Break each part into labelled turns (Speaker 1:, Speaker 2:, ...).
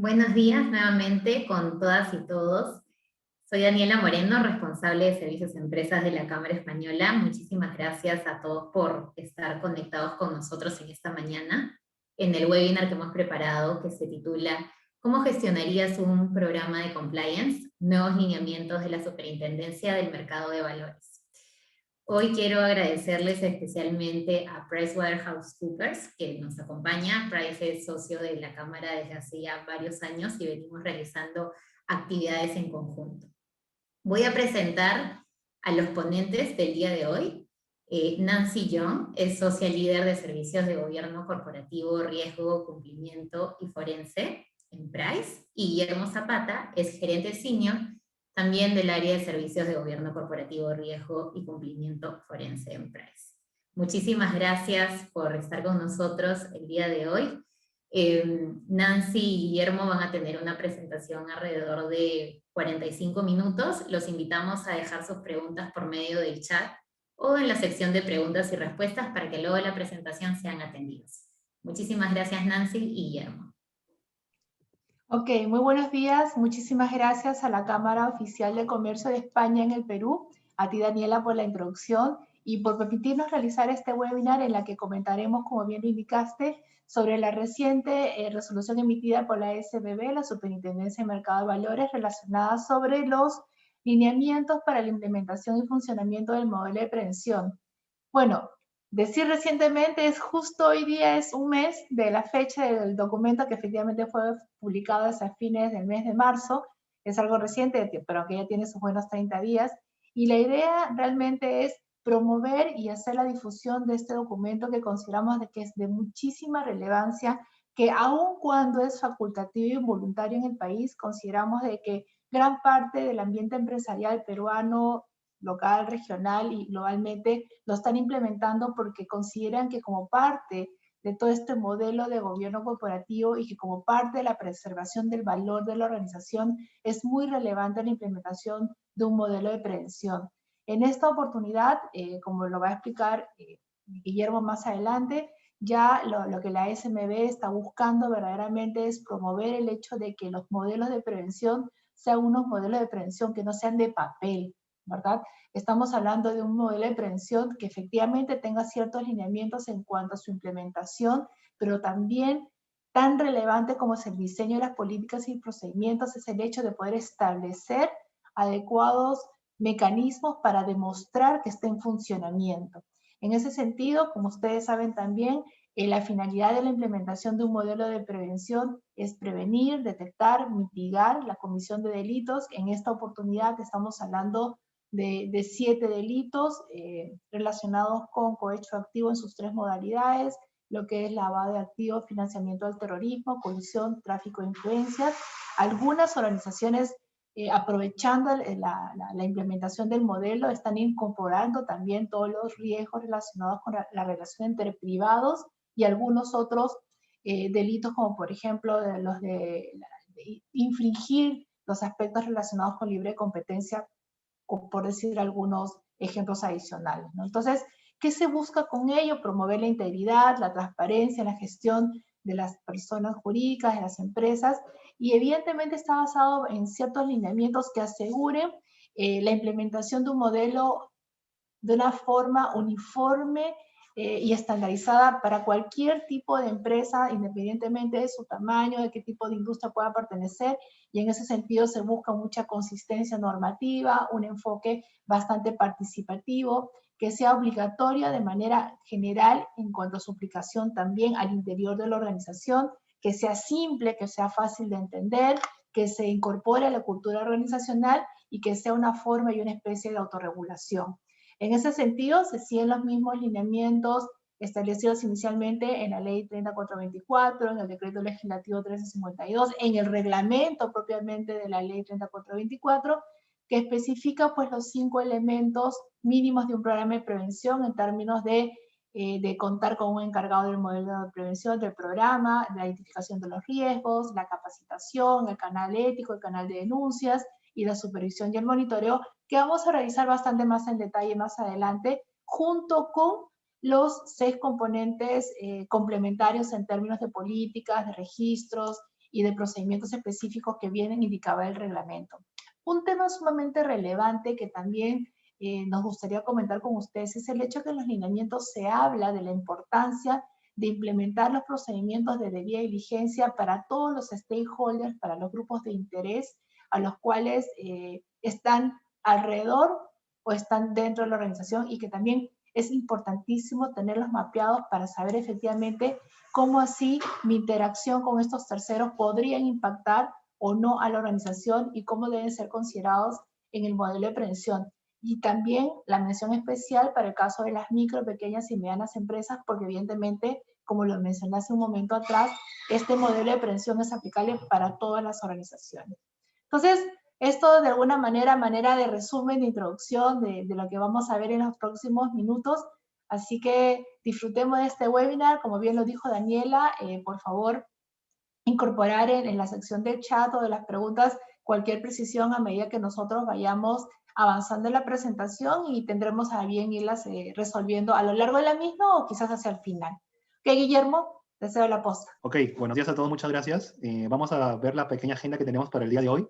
Speaker 1: Buenos días nuevamente con todas y todos. Soy Daniela Moreno, responsable de Servicios a Empresas de la Cámara Española. Muchísimas gracias a todos por estar conectados con nosotros en esta mañana en el webinar que hemos preparado que se titula ¿Cómo gestionarías un programa de compliance? Nuevos lineamientos de la Superintendencia del Mercado de Valores. Hoy quiero agradecerles especialmente a PricewaterhouseCoopers, que nos acompaña. Price es socio de la Cámara desde hace ya varios años y venimos realizando actividades en conjunto. Voy a presentar a los ponentes del día de hoy. Nancy Young es socia líder de Servicios de Gobierno Corporativo, Riesgo, Cumplimiento y Forense en Price. Y Guillermo Zapata es gerente senior también del área de Servicios de Gobierno Corporativo, Riesgo y Cumplimiento Forense en Price. Muchísimas gracias por estar con nosotros el día de hoy. Nancy y Guillermo van a tener una presentación alrededor de 45 minutos. Los invitamos a dejar sus preguntas por medio del chat o en la sección de preguntas y respuestas para que luego de la presentación sean atendidos. Muchísimas gracias, Nancy y Guillermo.
Speaker 2: Ok, muy buenos días. Muchísimas gracias a la Cámara Oficial de Comercio de España en el Perú, a ti Daniela por la introducción y por permitirnos realizar este webinar en la que comentaremos, como bien lo indicaste, sobre la reciente resolución emitida por la SBV, la Superintendencia de Mercado de Valores, relacionada sobre los lineamientos para la implementación y funcionamiento del modelo de prevención. Bueno, decir recientemente es justo hoy día, es un mes de la fecha del documento que efectivamente fue publicado a fines del mes de marzo. Es algo reciente, pero que ya tiene sus buenos 30 días. Y la idea realmente es promover y hacer la difusión de este documento que consideramos de que es de muchísima relevancia, que aun cuando es facultativo y voluntario en el país, consideramos de que gran parte del ambiente empresarial peruano, local, regional y globalmente, lo están implementando porque consideran que como parte de todo este modelo de gobierno corporativo y que como parte de la preservación del valor de la organización es muy relevante la implementación de un modelo de prevención. En esta oportunidad, como lo va a explicar Guillermo más adelante, ya lo que la SMB está buscando verdaderamente es promover el hecho de que los modelos de prevención sean unos modelos de prevención que no sean de papel, ¿verdad? Estamos hablando de un modelo de prevención que efectivamente tenga ciertos lineamientos en cuanto a su implementación, pero también tan relevante como es el diseño de las políticas y procedimientos es el hecho de poder establecer adecuados mecanismos para demostrar que está en funcionamiento. En ese sentido, como ustedes saben también, la finalidad de la implementación de un modelo de prevención es prevenir, detectar, mitigar la comisión de delitos. En esta oportunidad estamos hablando de 7 delitos relacionados con cohecho activo en sus 3 modalidades, lo que es lavado de activos, financiamiento del terrorismo, colusión, tráfico de influencias. Algunas organizaciones, aprovechando la implementación del modelo, están incorporando también todos los riesgos relacionados con la relación entre privados y algunos otros delitos, como por ejemplo los de infringir los aspectos relacionados con libre competencia, por decir algunos ejemplos adicionales, ¿no? Entonces, ¿qué se busca con ello? Promover la integridad, la transparencia, la gestión de las personas jurídicas, de las empresas, y evidentemente está basado en ciertos lineamientos que aseguren la implementación de un modelo de una forma uniforme y estandarizada para cualquier tipo de empresa, independientemente de su tamaño, de qué tipo de industria pueda pertenecer, y en ese sentido se busca mucha consistencia normativa, un enfoque bastante participativo, que sea obligatoria de manera general en cuanto a su aplicación también al interior de la organización, que sea simple, que sea fácil de entender, que se incorpore a la cultura organizacional y que sea una forma y una especie de autorregulación. En ese sentido, se siguen los mismos lineamientos establecidos inicialmente en la Ley 3424, en el Decreto Legislativo 1352, en el reglamento propiamente de la Ley 3424, que especifica pues los 5 elementos mínimos de un programa de prevención en términos de contar con un encargado del modelo de prevención del programa, la identificación de los riesgos, la capacitación, el canal ético, el canal de denuncias y la supervisión y el monitoreo, que vamos a revisar bastante más en detalle más adelante, junto con los 6 componentes complementarios en términos de políticas, de registros y de procedimientos específicos que vienen indicaba el reglamento. Un tema sumamente relevante que también nos gustaría comentar con ustedes es el hecho que en los lineamientos se habla de la importancia de implementar los procedimientos de debida diligencia para todos los stakeholders, para los grupos de interés a los cuales están alrededor o están dentro de la organización, y que también es importantísimo tenerlos mapeados para saber efectivamente cómo así mi interacción con estos terceros podrían impactar o no a la organización y cómo deben ser considerados en el modelo de prevención. Y también la mención especial para el caso de las micro, pequeñas y medianas empresas, porque evidentemente, como lo mencioné hace un momento atrás, este modelo de prevención es aplicable para todas las organizaciones. Entonces, esto de alguna manera de resumen, de introducción de lo que vamos a ver en los próximos minutos. Así que disfrutemos de este webinar. Como bien lo dijo Daniela, por favor, incorporar en la sección del chat o de las preguntas cualquier precisión a medida que nosotros vayamos avanzando en la presentación, y tendremos a bien irlas resolviendo a lo largo de la misma o quizás hacia el final. Ok, Guillermo, te cedo la posta.
Speaker 3: Ok, buenos días a todos, muchas gracias. Vamos a ver la pequeña agenda que tenemos para el día de hoy.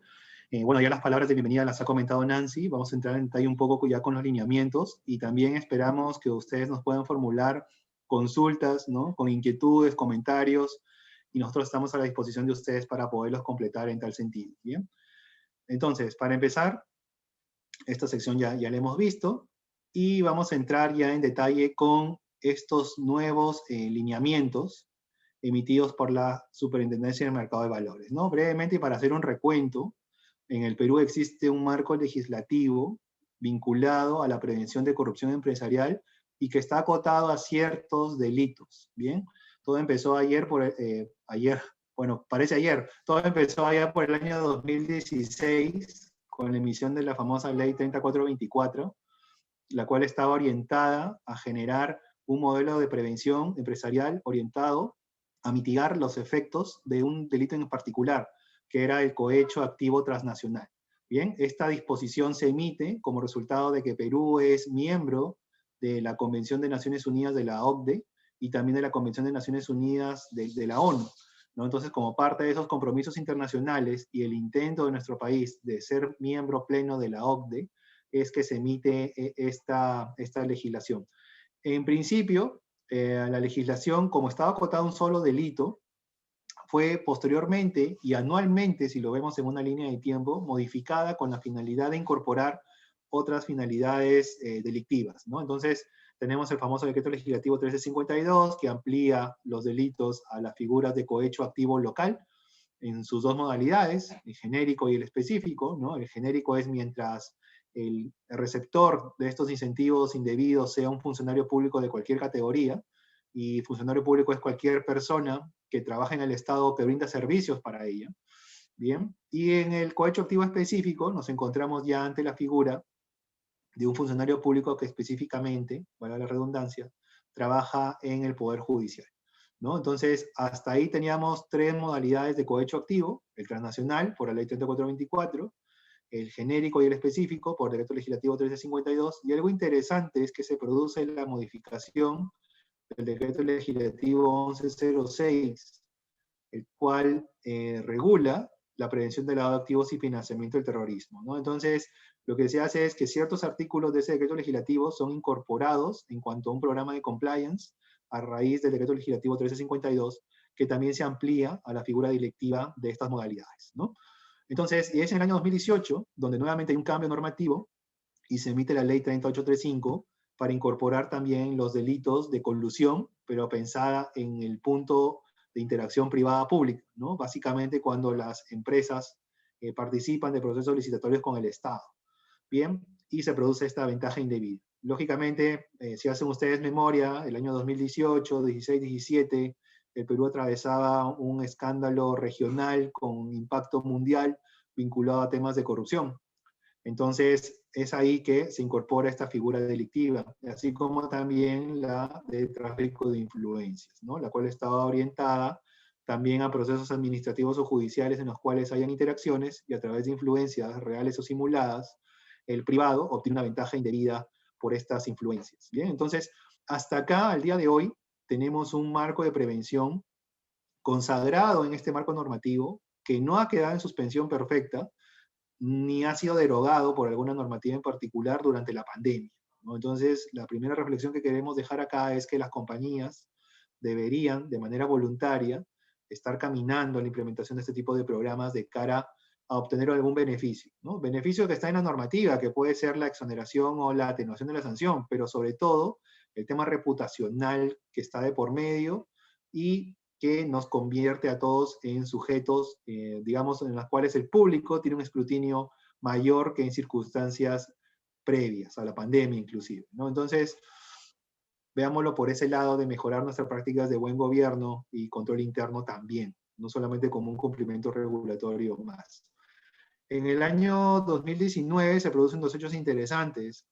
Speaker 3: Bueno, ya las palabras de bienvenida las ha comentado Nancy. Vamos a entrar en detalle un poco ya con los lineamientos, y también esperamos que ustedes nos puedan formular consultas, ¿no? Con inquietudes, comentarios, y nosotros estamos a la disposición de ustedes para poderlos completar en tal sentido, ¿bien? Entonces, para empezar, esta sección ya la hemos visto, y vamos a entrar ya en detalle con estos nuevos lineamientos emitidos por la Superintendencia del Mercado de Valores, ¿no? Brevemente, para hacer un recuento, en el Perú existe un marco legislativo vinculado a la prevención de corrupción empresarial y que está acotado a ciertos delitos, ¿bien? Todo empezó parece ayer, todo empezó allá por el año 2016 con la emisión de la famosa Ley 3424, la cual estaba orientada a generar un modelo de prevención empresarial orientado a mitigar los efectos de un delito en particular, que era el cohecho activo transnacional. Bien, esta disposición se emite como resultado de que Perú es miembro de la Convención de Naciones Unidas de la OCDE y también de la Convención de Naciones Unidas de la ONU, ¿no? Entonces, como parte de esos compromisos internacionales y el intento de nuestro país de ser miembro pleno de la OCDE, es que se emite esta legislación. En principio, la legislación, como estaba acotada a un solo delito, fue posteriormente y anualmente, si lo vemos en una línea de tiempo, modificada con la finalidad de incorporar otras finalidades delictivas, ¿no? Entonces, tenemos el famoso Decreto Legislativo 1352, que amplía los delitos a las figuras de cohecho activo local en sus dos modalidades, el genérico y el específico, ¿no? El genérico es mientras el receptor de estos incentivos indebidos sea un funcionario público de cualquier categoría, y funcionario público es cualquier persona que trabaja en el Estado o que brinda servicios para ella. Bien, y en el cohecho activo específico nos encontramos ya ante la figura de un funcionario público que específicamente, para la redundancia, trabaja en el Poder Judicial, ¿no? Entonces, hasta ahí teníamos tres modalidades de cohecho activo: el transnacional, por la Ley 3424, el genérico y el específico, por Decreto Legislativo 1352, y algo interesante es que se produce la modificación del Decreto Legislativo 1106, el cual regula la prevención del lavado de activos y financiamiento del terrorismo, ¿no? Entonces, lo que se hace es que ciertos artículos de ese decreto legislativo son incorporados en cuanto a un programa de compliance a raíz del decreto legislativo 1352, que también se amplía a la figura directiva de estas modalidades, ¿no? Entonces, y es en el año 2018 donde nuevamente hay un cambio normativo y se emite la ley 3835 para incorporar también los delitos de colusión, pero pensada en el punto de interacción privada-pública, ¿no? Básicamente cuando las empresas participan de procesos licitatorios con el Estado. Bien, y se produce esta ventaja indebida. Lógicamente, si hacen ustedes memoria, el año 2018, 16, 17, el Perú atravesaba un escándalo regional con impacto mundial vinculado a temas de corrupción. Entonces, es ahí que se incorpora esta figura delictiva, así como también la de tráfico de influencias, ¿no? La cual estaba orientada también a procesos administrativos o judiciales en los cuales hayan interacciones y a través de influencias reales o simuladas, el privado obtiene una ventaja indebida por estas influencias. Bien, entonces, hasta acá, al día de hoy, tenemos un marco de prevención consagrado en este marco normativo, que no ha quedado en suspensión perfecta, ni ha sido derogado por alguna normativa en particular durante la pandemia, ¿no? Entonces, la primera reflexión que queremos dejar acá es que las compañías deberían, de manera voluntaria, estar caminando a la implementación de este tipo de programas de cara a obtener algún beneficio, ¿no? Beneficio que está en la normativa, que puede ser la exoneración o la atenuación de la sanción, pero sobre todo el tema reputacional que está de por medio y que nos convierte a todos en sujetos, digamos, en las cuales el público tiene un escrutinio mayor que en circunstancias previas a la pandemia inclusive, ¿no? Entonces, veámoslo por ese lado de mejorar nuestras prácticas de buen gobierno y control interno también, no solamente como un cumplimiento regulatorio más. En el año 2019 se producen dos hechos interesantes.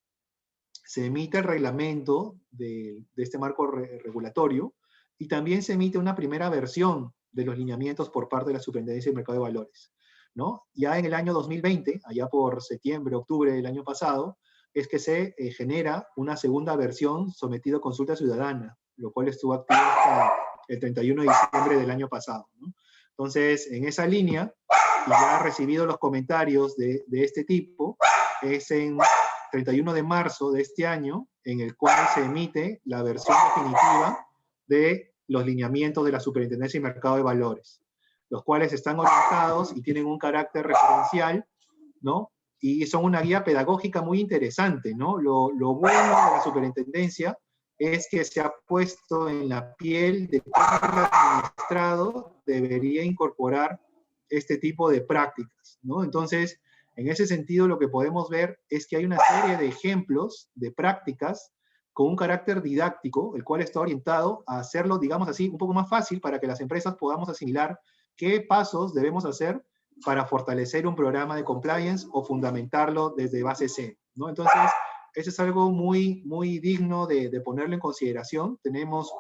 Speaker 3: Se emite el reglamento de este marco regulatorio y también se emite una primera versión de los lineamientos por parte de la Superintendencia del Mercado de Valores, ¿no? Ya en el año 2020, allá por septiembre, octubre del año pasado, es que se genera una segunda versión sometida a consulta ciudadana, lo cual estuvo activo hasta el 31 de diciembre del año pasado, ¿no? Entonces, en esa línea, y ya recibido los comentarios de este tipo, es en 31 de marzo de este año, en el cual se emite la versión definitiva de los lineamientos de la Superintendencia y Mercado de Valores, los cuales están orientados y tienen un carácter referencial, ¿no? Y son una guía pedagógica muy interesante, ¿no? Lo bueno de la Superintendencia es que se ha puesto en la piel de cómo el administrado debería incorporar este tipo de prácticas, ¿no? Entonces, en ese sentido, lo que podemos ver es que hay una serie de ejemplos de prácticas con un carácter didáctico, el cual está orientado a hacerlo, digamos así, un poco más fácil para que las empresas podamos asimilar qué pasos debemos hacer para fortalecer un programa de compliance o fundamentarlo desde base C, ¿no? Entonces, eso es algo muy, muy digno de ponerlo en consideración. Tenemos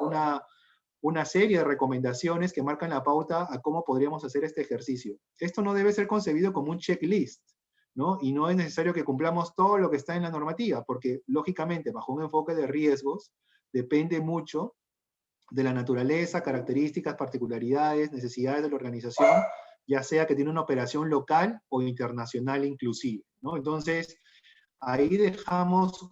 Speaker 3: una serie de recomendaciones que marcan la pauta a cómo podríamos hacer este ejercicio. Esto no debe ser concebido como un checklist, ¿no? Y no es necesario que cumplamos todo lo que está en la normativa, porque lógicamente bajo un enfoque de riesgos depende mucho de la naturaleza, características, particularidades, necesidades de la organización, ya sea que tiene una operación local o internacional inclusive, ¿no? Entonces, ahí dejamos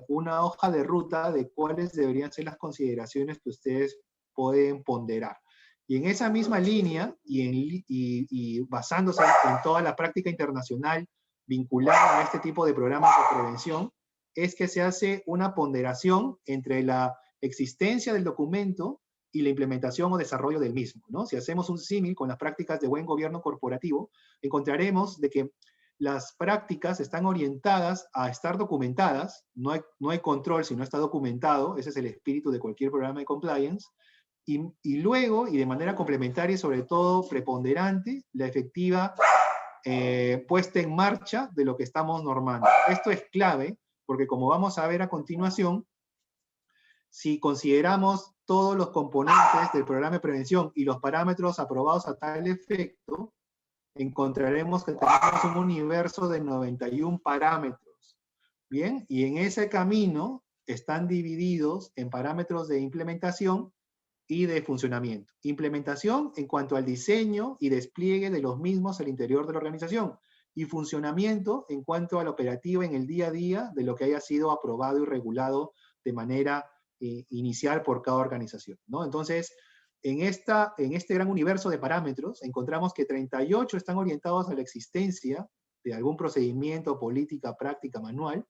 Speaker 3: una hoja de ruta de cuáles deberían ser las consideraciones que ustedes pueden ponderar. Y en esa misma línea, y basándose en toda la práctica internacional vinculada a este tipo de programas de prevención, es que se hace una ponderación entre la existencia del documento y la implementación o desarrollo del mismo, ¿no? Si hacemos un símil con las prácticas de buen gobierno corporativo, encontraremos de que las prácticas están orientadas a estar documentadas, no hay control si no está documentado, ese es el espíritu de cualquier programa de compliance, y luego, y de manera complementaria y sobre todo preponderante, la efectiva puesta en marcha de lo que estamos normando. Esto es clave, porque como vamos a ver a continuación, si consideramos todos los componentes del programa de prevención y los parámetros aprobados a tal efecto, encontraremos que tenemos un universo de 91 parámetros. Bien, y en ese camino están divididos en parámetros de implementación y de funcionamiento. Implementación en cuanto al diseño y despliegue de los mismos al interior de la organización, y funcionamiento en cuanto al operativo en el día a día de lo que haya sido aprobado y regulado de manera inicial por cada organización, ¿no? Entonces, en este gran universo de parámetros, encontramos que 38 están orientados a la existencia de algún procedimiento, política, práctica, manual,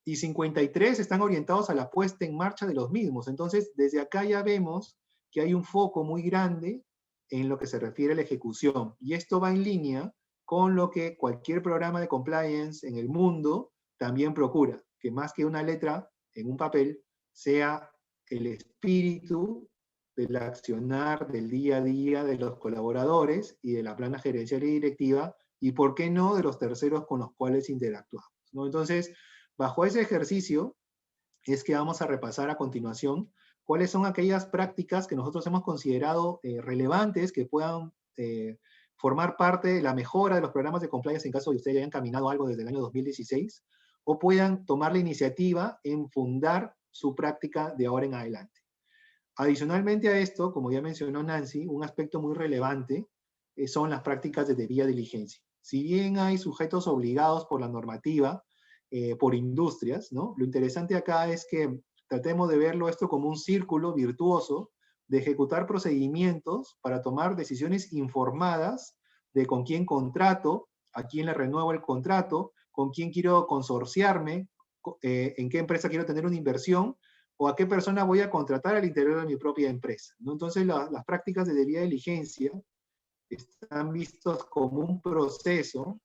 Speaker 3: y 53 están orientados a la puesta en marcha de los mismos. Entonces, desde acá ya vemos que hay un foco muy grande en lo que se refiere a la ejecución, y esto va en línea con lo que cualquier programa de compliance en el mundo también procura, que más que una letra en un papel, sea el espíritu del accionar del día a día de los colaboradores y de la plana gerencial y directiva, y por qué no de los terceros con los cuales interactuamos, ¿no? Entonces, bajo ese ejercicio es que vamos a repasar a continuación cuáles son aquellas prácticas que nosotros hemos considerado relevantes, que puedan formar parte de la mejora de los programas de compliance en caso de ustedes hayan caminado algo desde el año 2016, o puedan tomar la iniciativa en fundar su práctica de ahora en adelante. Adicionalmente a esto, como ya mencionó Nancy, un aspecto muy relevante son las prácticas de debida diligencia. Si bien hay sujetos obligados por la normativa, por industrias, ¿no? Lo interesante acá es que tratemos de verlo esto como un círculo virtuoso de ejecutar procedimientos para tomar decisiones informadas de con quién contrato, a quién le renuevo el contrato, con quién quiero consorciarme, en qué empresa quiero tener una inversión, o a qué persona voy a contratar al interior de mi propia empresa, ¿no? Entonces, las prácticas de debida diligencia están vistos como un proceso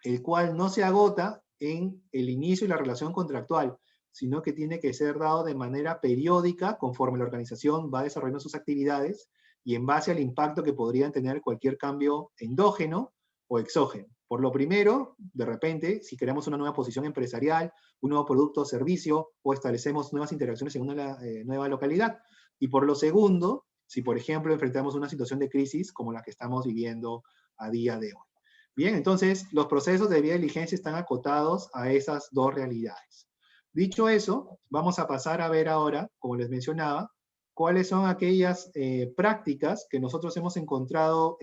Speaker 3: el cual no se agota en el inicio y la relación contractual, sino que tiene que ser dado de manera periódica conforme la organización va desarrollando sus actividades y en base al impacto que podrían tener cualquier cambio endógeno o exógeno. Por lo primero, de repente, si queremos una nueva posición empresarial, un nuevo producto o servicio, o establecemos nuevas interacciones en una nueva localidad. Y por lo segundo, si por ejemplo enfrentamos una situación de crisis como la que estamos viviendo a día de hoy. Bien, entonces los procesos de debida diligencia están acotados a esas dos realidades. Dicho eso, vamos a pasar a ver ahora, como les mencionaba, cuáles son aquellas prácticas que nosotros hemos encontrado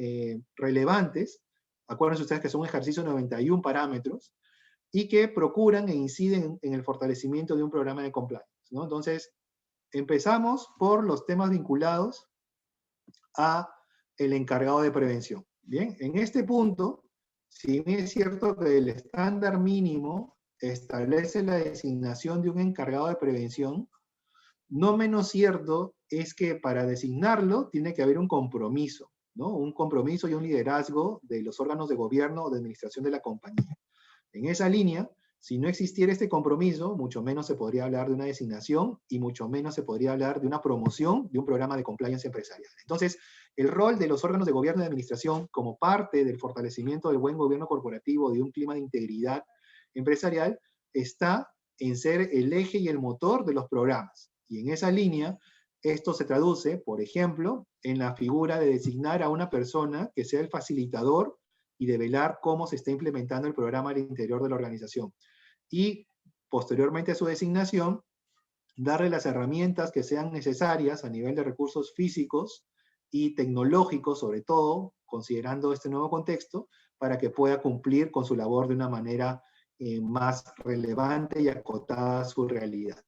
Speaker 3: relevantes. Acuérdense ustedes que son un ejercicio de 91 parámetros y que procuran e inciden en el fortalecimiento de un programa de compliance, ¿no? Entonces, empezamos por los temas vinculados a el encargado de prevención. Bien, en este punto, si bien es cierto que el estándar mínimo establece la designación de un encargado de prevención, no menos cierto es que para designarlo tiene que haber un compromiso, ¿no? Un compromiso y un liderazgo de los órganos de gobierno o de administración de la compañía. En esa línea, si no existiera este compromiso, mucho menos se podría hablar de una designación y mucho menos se podría hablar de una promoción de un programa de compliance empresarial. Entonces, el rol de los órganos de gobierno y de administración como parte del fortalecimiento del buen gobierno corporativo, de un clima de integridad empresarial, está en ser el eje y el motor de los programas. Y en esa línea, esto se traduce, por ejemplo, en la figura de designar a una persona que sea el facilitador y de velar cómo se está implementando el programa al interior de la organización. Y posteriormente a su designación, darle las herramientas que sean necesarias a nivel de recursos físicos y tecnológicos, sobre todo, considerando este nuevo contexto, para que pueda cumplir con su labor de una manera más relevante y acotada a su realidad.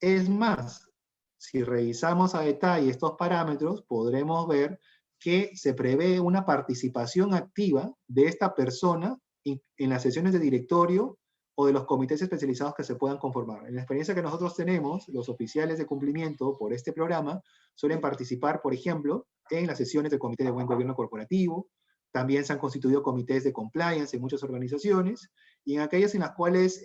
Speaker 3: Es más, si revisamos a detalle estos parámetros, podremos ver que se prevé una participación activa de esta persona en las sesiones de directorio o de los comités especializados que se puedan conformar. En la experiencia que nosotros tenemos, los oficiales de cumplimiento por este programa suelen participar, por ejemplo, en las sesiones del Comité de Buen Gobierno Corporativo. También se han constituido comités de compliance en muchas organizaciones, y en aquellas en las cuales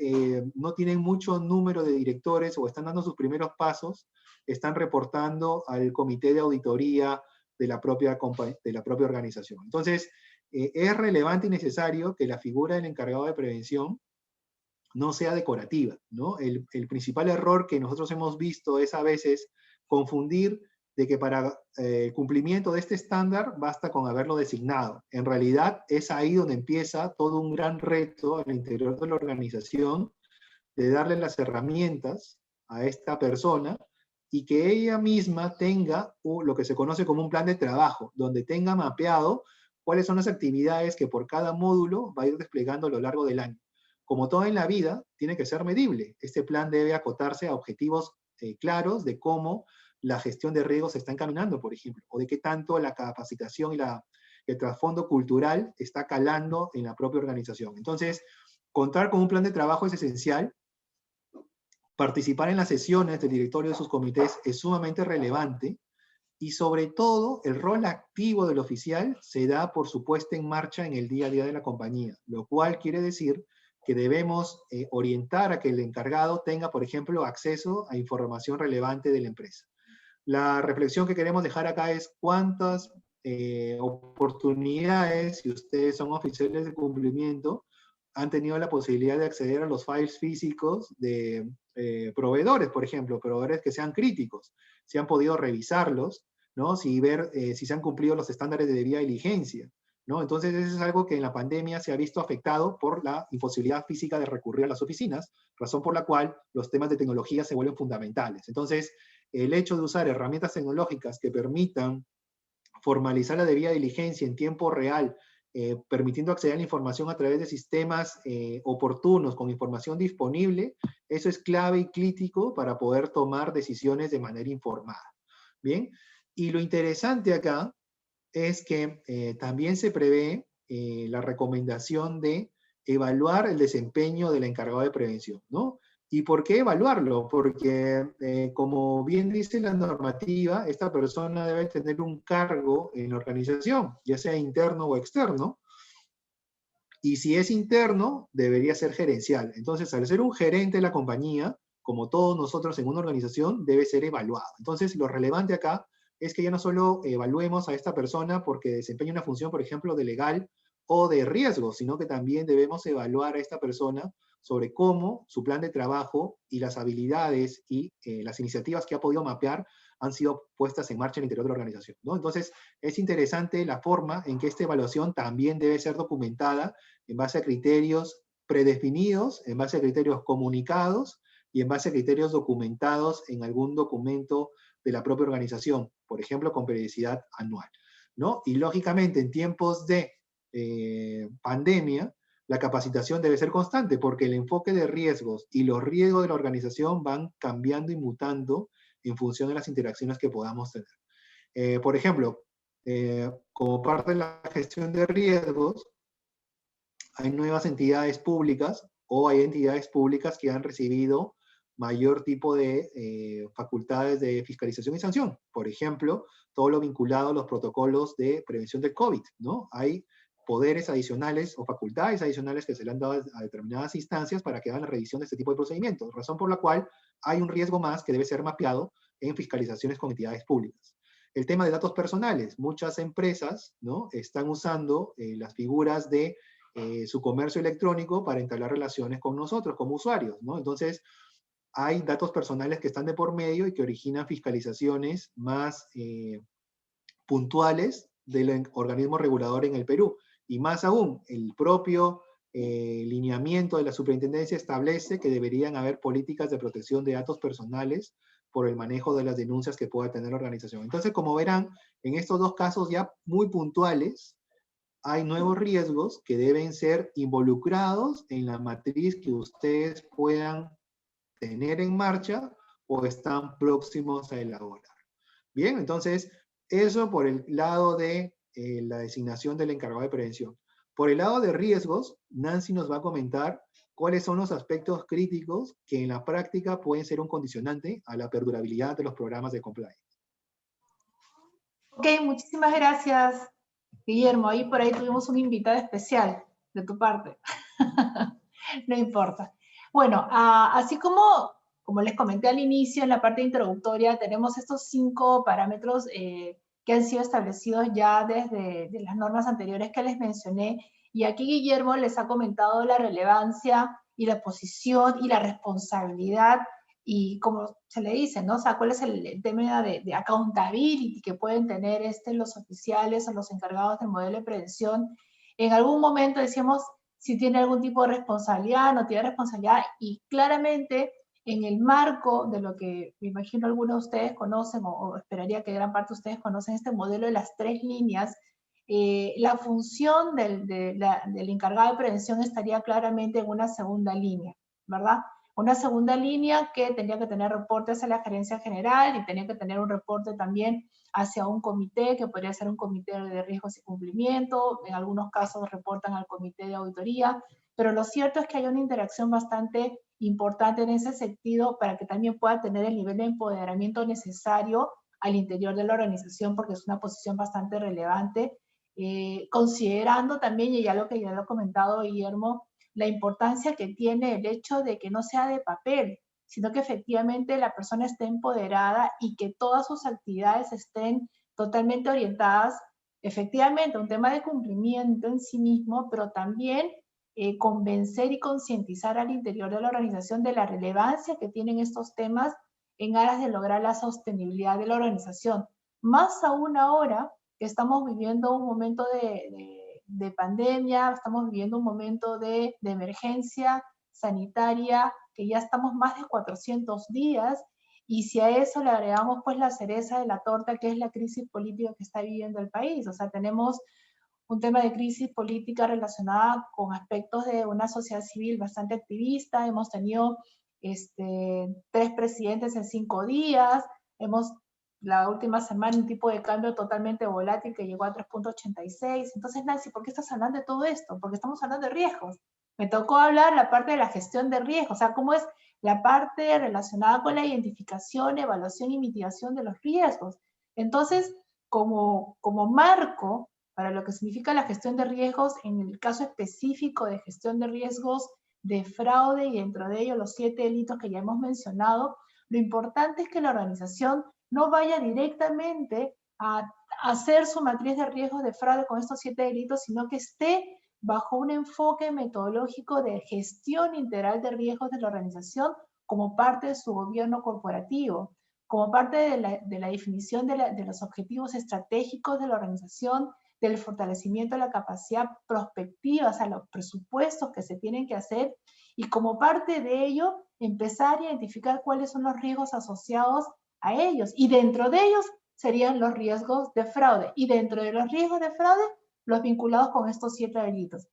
Speaker 3: no tienen mucho número de directores o están dando sus primeros pasos, están reportando al comité de auditoría de la propia organización. Entonces, es relevante y necesario que la figura del encargado de prevención no sea decorativa, ¿no? El principal error que nosotros hemos visto es a veces confundir de que para el cumplimiento de este estándar basta con haberlo designado. En realidad es ahí donde empieza todo un gran reto al interior de la organización de darle las herramientas a esta persona y que ella misma tenga lo que se conoce como un plan de trabajo, donde tenga mapeado cuáles son las actividades que por cada módulo va a ir desplegando a lo largo del año. Como todo en la vida, tiene que ser medible. Este plan debe acotarse a objetivos claros de cómo la gestión de riesgos se está encaminando, por ejemplo, o de qué tanto la capacitación y el trasfondo cultural está calando en la propia organización. Entonces, contar con un plan de trabajo es esencial. Participar en las sesiones del directorio de sus comités es sumamente relevante, y sobre todo el rol activo del oficial se da por su puesta en marcha en el día a día de la compañía, lo cual quiere decir que debemos orientar a que el encargado tenga, por ejemplo, acceso a información relevante de la empresa. La reflexión que queremos dejar acá es cuántas oportunidades, si ustedes son oficiales de cumplimiento, han tenido la posibilidad de acceder a los files físicos de proveedores, por ejemplo, proveedores que sean críticos, si han podido revisarlos, ¿no? Si ver si se han cumplido los estándares de debida diligencia, ¿no? Entonces eso es algo que en la pandemia se ha visto afectado por la imposibilidad física de recurrir a las oficinas, razón por la cual los temas de tecnología se vuelven fundamentales. Entonces, el hecho de usar herramientas tecnológicas que permitan formalizar la debida diligencia en tiempo real, permitiendo acceder a la información a través de sistemas oportunos, con información disponible, eso es clave y crítico para poder tomar decisiones de manera informada. Bien, y lo interesante acá es que también se prevé la recomendación de evaluar el desempeño del encargado de prevención, ¿no? ¿Y por qué evaluarlo? Porque, como bien dice la normativa, esta persona debe tener un cargo en la organización, ya sea interno o externo, y si es interno, debería ser gerencial. Entonces, al ser un gerente de la compañía, como todos nosotros en una organización, debe ser evaluado. Entonces, lo relevante acá es que ya no solo evaluemos a esta persona porque desempeña una función, por ejemplo, de legal o de riesgo, sino que también debemos evaluar a esta persona sobre cómo su plan de trabajo y las habilidades y las iniciativas que ha podido mapear han sido puestas en marcha en el interior de la organización, ¿no? Entonces, es interesante la forma en que esta evaluación también debe ser documentada en base a criterios predefinidos, en base a criterios comunicados y en base a criterios documentados en algún documento de la propia organización, por ejemplo, con periodicidad anual, ¿no? Y lógicamente, en tiempos de pandemia, la capacitación debe ser constante porque el enfoque de riesgos y los riesgos de la organización van cambiando y mutando en función de las interacciones que podamos tener. Por ejemplo, como parte de la gestión de riesgos, hay nuevas entidades públicas o hay entidades públicas que han recibido mayor tipo de facultades de fiscalización y sanción. Por ejemplo, todo lo vinculado a los protocolos de prevención del COVID, ¿no? Hay poderes adicionales o facultades adicionales que se le han dado a determinadas instancias para que hagan la revisión de este tipo de procedimientos, razón por la cual hay un riesgo más que debe ser mapeado en fiscalizaciones con entidades públicas. El tema de datos personales. Muchas empresas, ¿no?, están usando las figuras de su comercio electrónico para entablar relaciones con nosotros como usuarios, ¿no? Entonces, hay datos personales que están de por medio y que originan fiscalizaciones más puntuales del organismo regulador en el Perú. Y más aún, el propio lineamiento de la superintendencia establece que deberían haber políticas de protección de datos personales por el manejo de las denuncias que pueda tener la organización. Entonces, como verán, en estos dos casos ya muy puntuales, hay nuevos riesgos que deben ser involucrados en la matriz que ustedes puedan tener en marcha o están próximos a elaborar. Bien, entonces, eso por el lado de la designación del encargado de prevención. Por el lado de riesgos, Nancy nos va a comentar cuáles son los aspectos críticos que en la práctica pueden ser un condicionante a la perdurabilidad de los programas de compliance.
Speaker 2: Ok, muchísimas gracias, Guillermo. Ahí por ahí tuvimos una invitada especial de tu parte. No importa. Bueno, así como les comenté al inicio, en la parte introductoria, tenemos estos 5 parámetros que han sido establecidos ya desde las normas anteriores que les mencioné. Y aquí Guillermo les ha comentado la relevancia y la posición y la responsabilidad y como se le dice, ¿no? O sea, cuál es el tema de accountability que pueden tener los oficiales o los encargados del modelo de prevención. En algún momento decíamos si tiene algún tipo de responsabilidad, no tiene responsabilidad, y claramente en el marco de lo que me imagino algunos de ustedes conocen, o esperaría que gran parte de ustedes conocen este modelo de las 3 líneas, la función del encargado de prevención estaría claramente en una segunda línea, ¿verdad? Una segunda línea que tendría que tener reportes a la gerencia general y tenía que tener un reporte también hacia un comité, que podría ser un comité de riesgos y cumplimiento, en algunos casos reportan al comité de auditoría, pero lo cierto es que hay una interacción bastante importante en ese sentido para que también pueda tener el nivel de empoderamiento necesario al interior de la organización, porque es una posición bastante relevante, considerando también, y ya lo que ya lo ha comentado Guillermo, la importancia que tiene el hecho de que no sea de papel, sino que efectivamente la persona esté empoderada y que todas sus actividades estén totalmente orientadas, efectivamente, a un tema de cumplimiento en sí mismo, pero también convencer y concientizar al interior de la organización de la relevancia que tienen estos temas en aras de lograr la sostenibilidad de la organización. Más aún ahora que estamos viviendo un momento de pandemia, estamos viviendo un momento de emergencia sanitaria, que ya estamos más de 400 días Y si a eso le agregamos pues la cereza de la torta, que es la crisis política que está viviendo el país. O sea, tenemos un tema de crisis política relacionada con aspectos de una sociedad civil bastante activista. Hemos tenido 3 presidentes en 5 días. La última semana un tipo de cambio totalmente volátil que llegó a 3.86. Entonces, Nancy, ¿por qué estás hablando de todo esto? Porque estamos hablando de riesgos. Me tocó hablar la parte de la gestión de riesgos, o sea, cómo es la parte relacionada con la identificación, evaluación y mitigación de los riesgos. Entonces, como marco para lo que significa la gestión de riesgos, en el caso específico de gestión de riesgos de fraude y dentro de ello los 7 delitos que ya hemos mencionado, lo importante es que la organización no vaya directamente a hacer su matriz de riesgos de fraude con estos 7 delitos, sino que esté bajo un enfoque metodológico de gestión integral de riesgos de la organización como parte de su gobierno corporativo, como parte de la definición de los objetivos estratégicos de la organización, del fortalecimiento de la capacidad prospectiva, o sea, los presupuestos que se tienen que hacer, y como parte de ello, empezar a identificar cuáles son los riesgos asociados a ellos, y dentro de ellos serían los riesgos de fraude, y dentro de los riesgos de fraude, los vinculados con estos 7 delitos.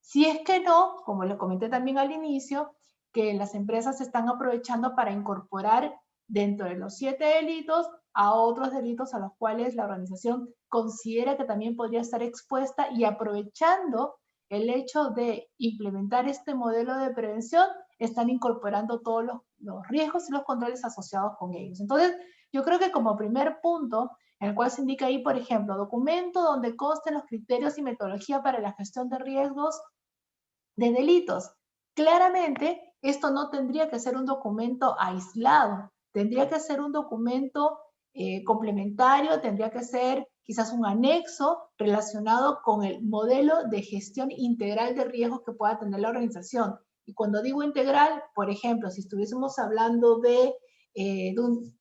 Speaker 2: Si es que no, como les comenté también al inicio, que las empresas se están aprovechando para incorporar dentro de los 7 delitos a otros delitos a los cuales la organización considera que también podría estar expuesta, y aprovechando el hecho de implementar este modelo de prevención, están incorporando todos los riesgos y los controles asociados con ellos. Entonces, yo creo que como primer punto, en el cual se indica ahí, por ejemplo, documento donde consten los criterios y metodología para la gestión de riesgos de delitos. Claramente, esto no tendría que ser un documento aislado, tendría que ser un documento complementario, tendría que ser quizás un anexo relacionado con el modelo de gestión integral de riesgos que pueda tener la organización. Y cuando digo integral, por ejemplo, si estuviésemos hablando de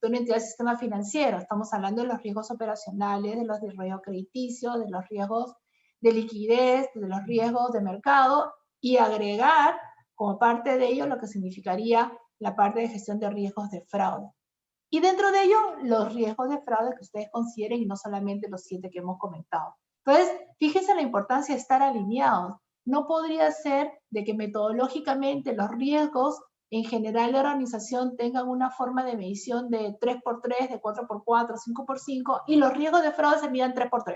Speaker 2: una entidad del sistema financiero, estamos hablando de los riesgos operacionales, de los riesgos crediticios, de los riesgos de liquidez, de los riesgos de mercado, y agregar como parte de ello lo que significaría la parte de gestión de riesgos de fraude. Y dentro de ello, los riesgos de fraude que ustedes consideren, y no solamente los 7 que hemos comentado. Entonces, fíjense la importancia de estar alineados. No podría ser de que metodológicamente los riesgos en general la organización tengan una forma de medición de 3x3, de 4x4, 5x5, y los riesgos de fraude se midan 3x3.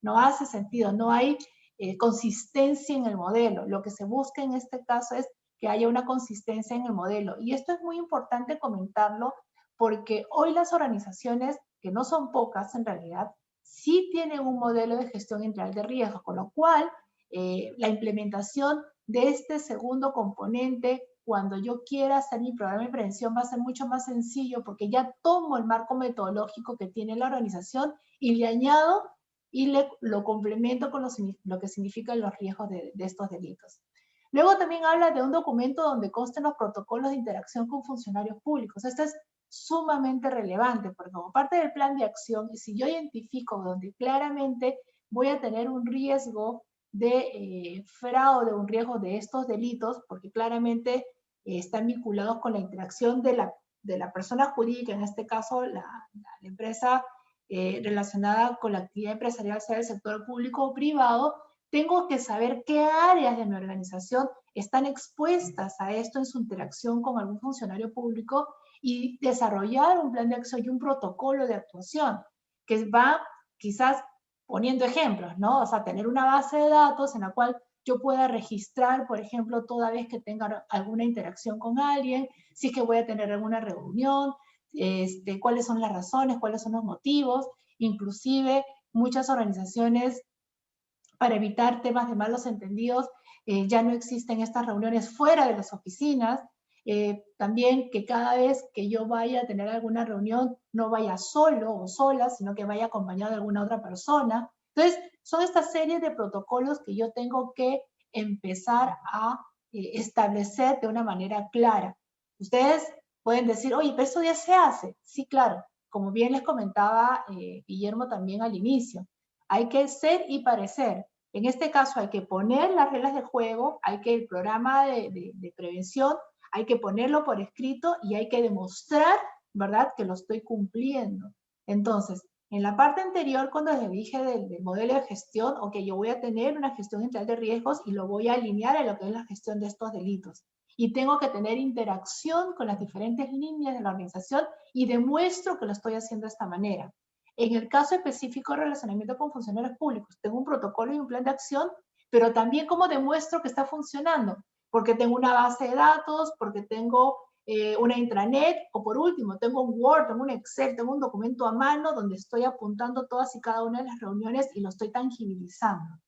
Speaker 2: No hace sentido, no hay consistencia en el modelo. Lo que se busca en este caso es que haya una consistencia en el modelo. Y esto es muy importante comentarlo porque hoy las organizaciones, que no son pocas en realidad, sí tienen un modelo de gestión integral de riesgos, con lo cual la implementación de este segundo componente, cuando yo quiera hacer mi programa de prevención, va a ser mucho más sencillo porque ya tomo el marco metodológico que tiene la organización y le añado y lo complemento con lo que significan los riesgos de estos delitos. Luego también habla de un documento donde consten los protocolos de interacción con funcionarios públicos. Esto es sumamente relevante porque como parte del plan de acción, si yo identifico donde claramente voy a tener un riesgo de fraude, un riesgo de estos delitos, porque claramente están vinculados con la interacción de la persona jurídica, en este caso la empresa relacionada con la actividad empresarial, sea del sector público o privado, tengo que saber qué áreas de mi organización están expuestas a esto en su interacción con algún funcionario público y desarrollar un plan de acción y un protocolo de actuación que va quizás poniendo ejemplos, ¿no? O sea, tener una base de datos en la cual yo pueda registrar, por ejemplo, toda vez que tenga alguna interacción con alguien, si es que voy a tener alguna reunión, cuáles son las razones, cuáles son los motivos. Inclusive muchas organizaciones, para evitar temas de malos entendidos, ya no existen estas reuniones fuera de las oficinas. También que cada vez que yo vaya a tener alguna reunión, no vaya solo o sola, sino que vaya acompañado de alguna otra persona. Entonces, son esta serie de protocolos que yo tengo que empezar a establecer de una manera clara. Ustedes pueden decir, oye, pero eso ya se hace. Sí, claro. Como bien les comentaba Guillermo también al inicio, hay que ser y parecer. En este caso hay que poner las reglas de juego, hay que el programa de prevención, hay que ponerlo por escrito y hay que demostrar, ¿verdad?, que lo estoy cumpliendo. Entonces, en la parte anterior, cuando les dije del modelo de gestión, ok, yo voy a tener una gestión integral de riesgos y lo voy a alinear a lo que es la gestión de estos delitos. Y tengo que tener interacción con las diferentes líneas de la organización y demuestro que lo estoy haciendo de esta manera. En el caso específico de relacionamiento con funcionarios públicos, tengo un protocolo y un plan de acción, pero también cómo demuestro que está funcionando, porque tengo una base de datos, porque tengo una intranet, o por último, tengo un Word, tengo un Excel, tengo un documento a mano donde estoy apuntando todas y cada una de las reuniones y lo estoy tangibilizando.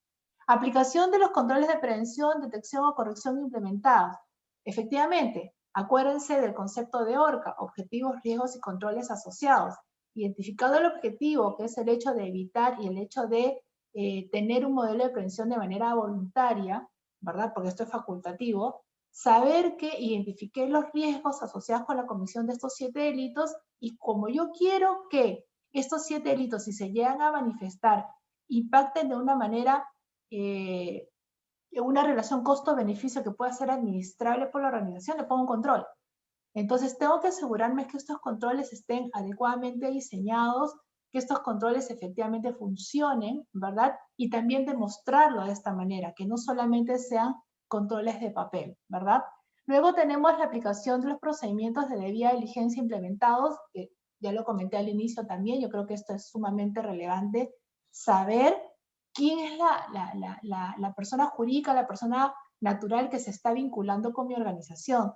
Speaker 2: Aplicación de los controles de prevención, detección o corrección implementados. Efectivamente, acuérdense del concepto de ORCA, objetivos, riesgos y controles asociados. Identificado el objetivo, que es el hecho de evitar y el hecho de tener un modelo de prevención de manera voluntaria, ¿verdad? Porque esto es facultativo. Saber que identifiqué los riesgos asociados con la comisión de estos 7 delitos y como yo quiero que estos 7 delitos, si se llegan a manifestar, impacten de una manera, una relación costo-beneficio que pueda ser administrable por la organización, le pongo un control. Entonces tengo que asegurarme que estos controles estén adecuadamente diseñados, que estos controles efectivamente funcionen, ¿verdad? Y también demostrarlo de esta manera, que no solamente sean controles de papel, ¿verdad? Luego tenemos la aplicación de los procedimientos de debida diligencia implementados, que ya lo comenté al inicio también, yo creo que esto es sumamente relevante, saber quién es la persona jurídica, la persona natural que se está vinculando con mi organización.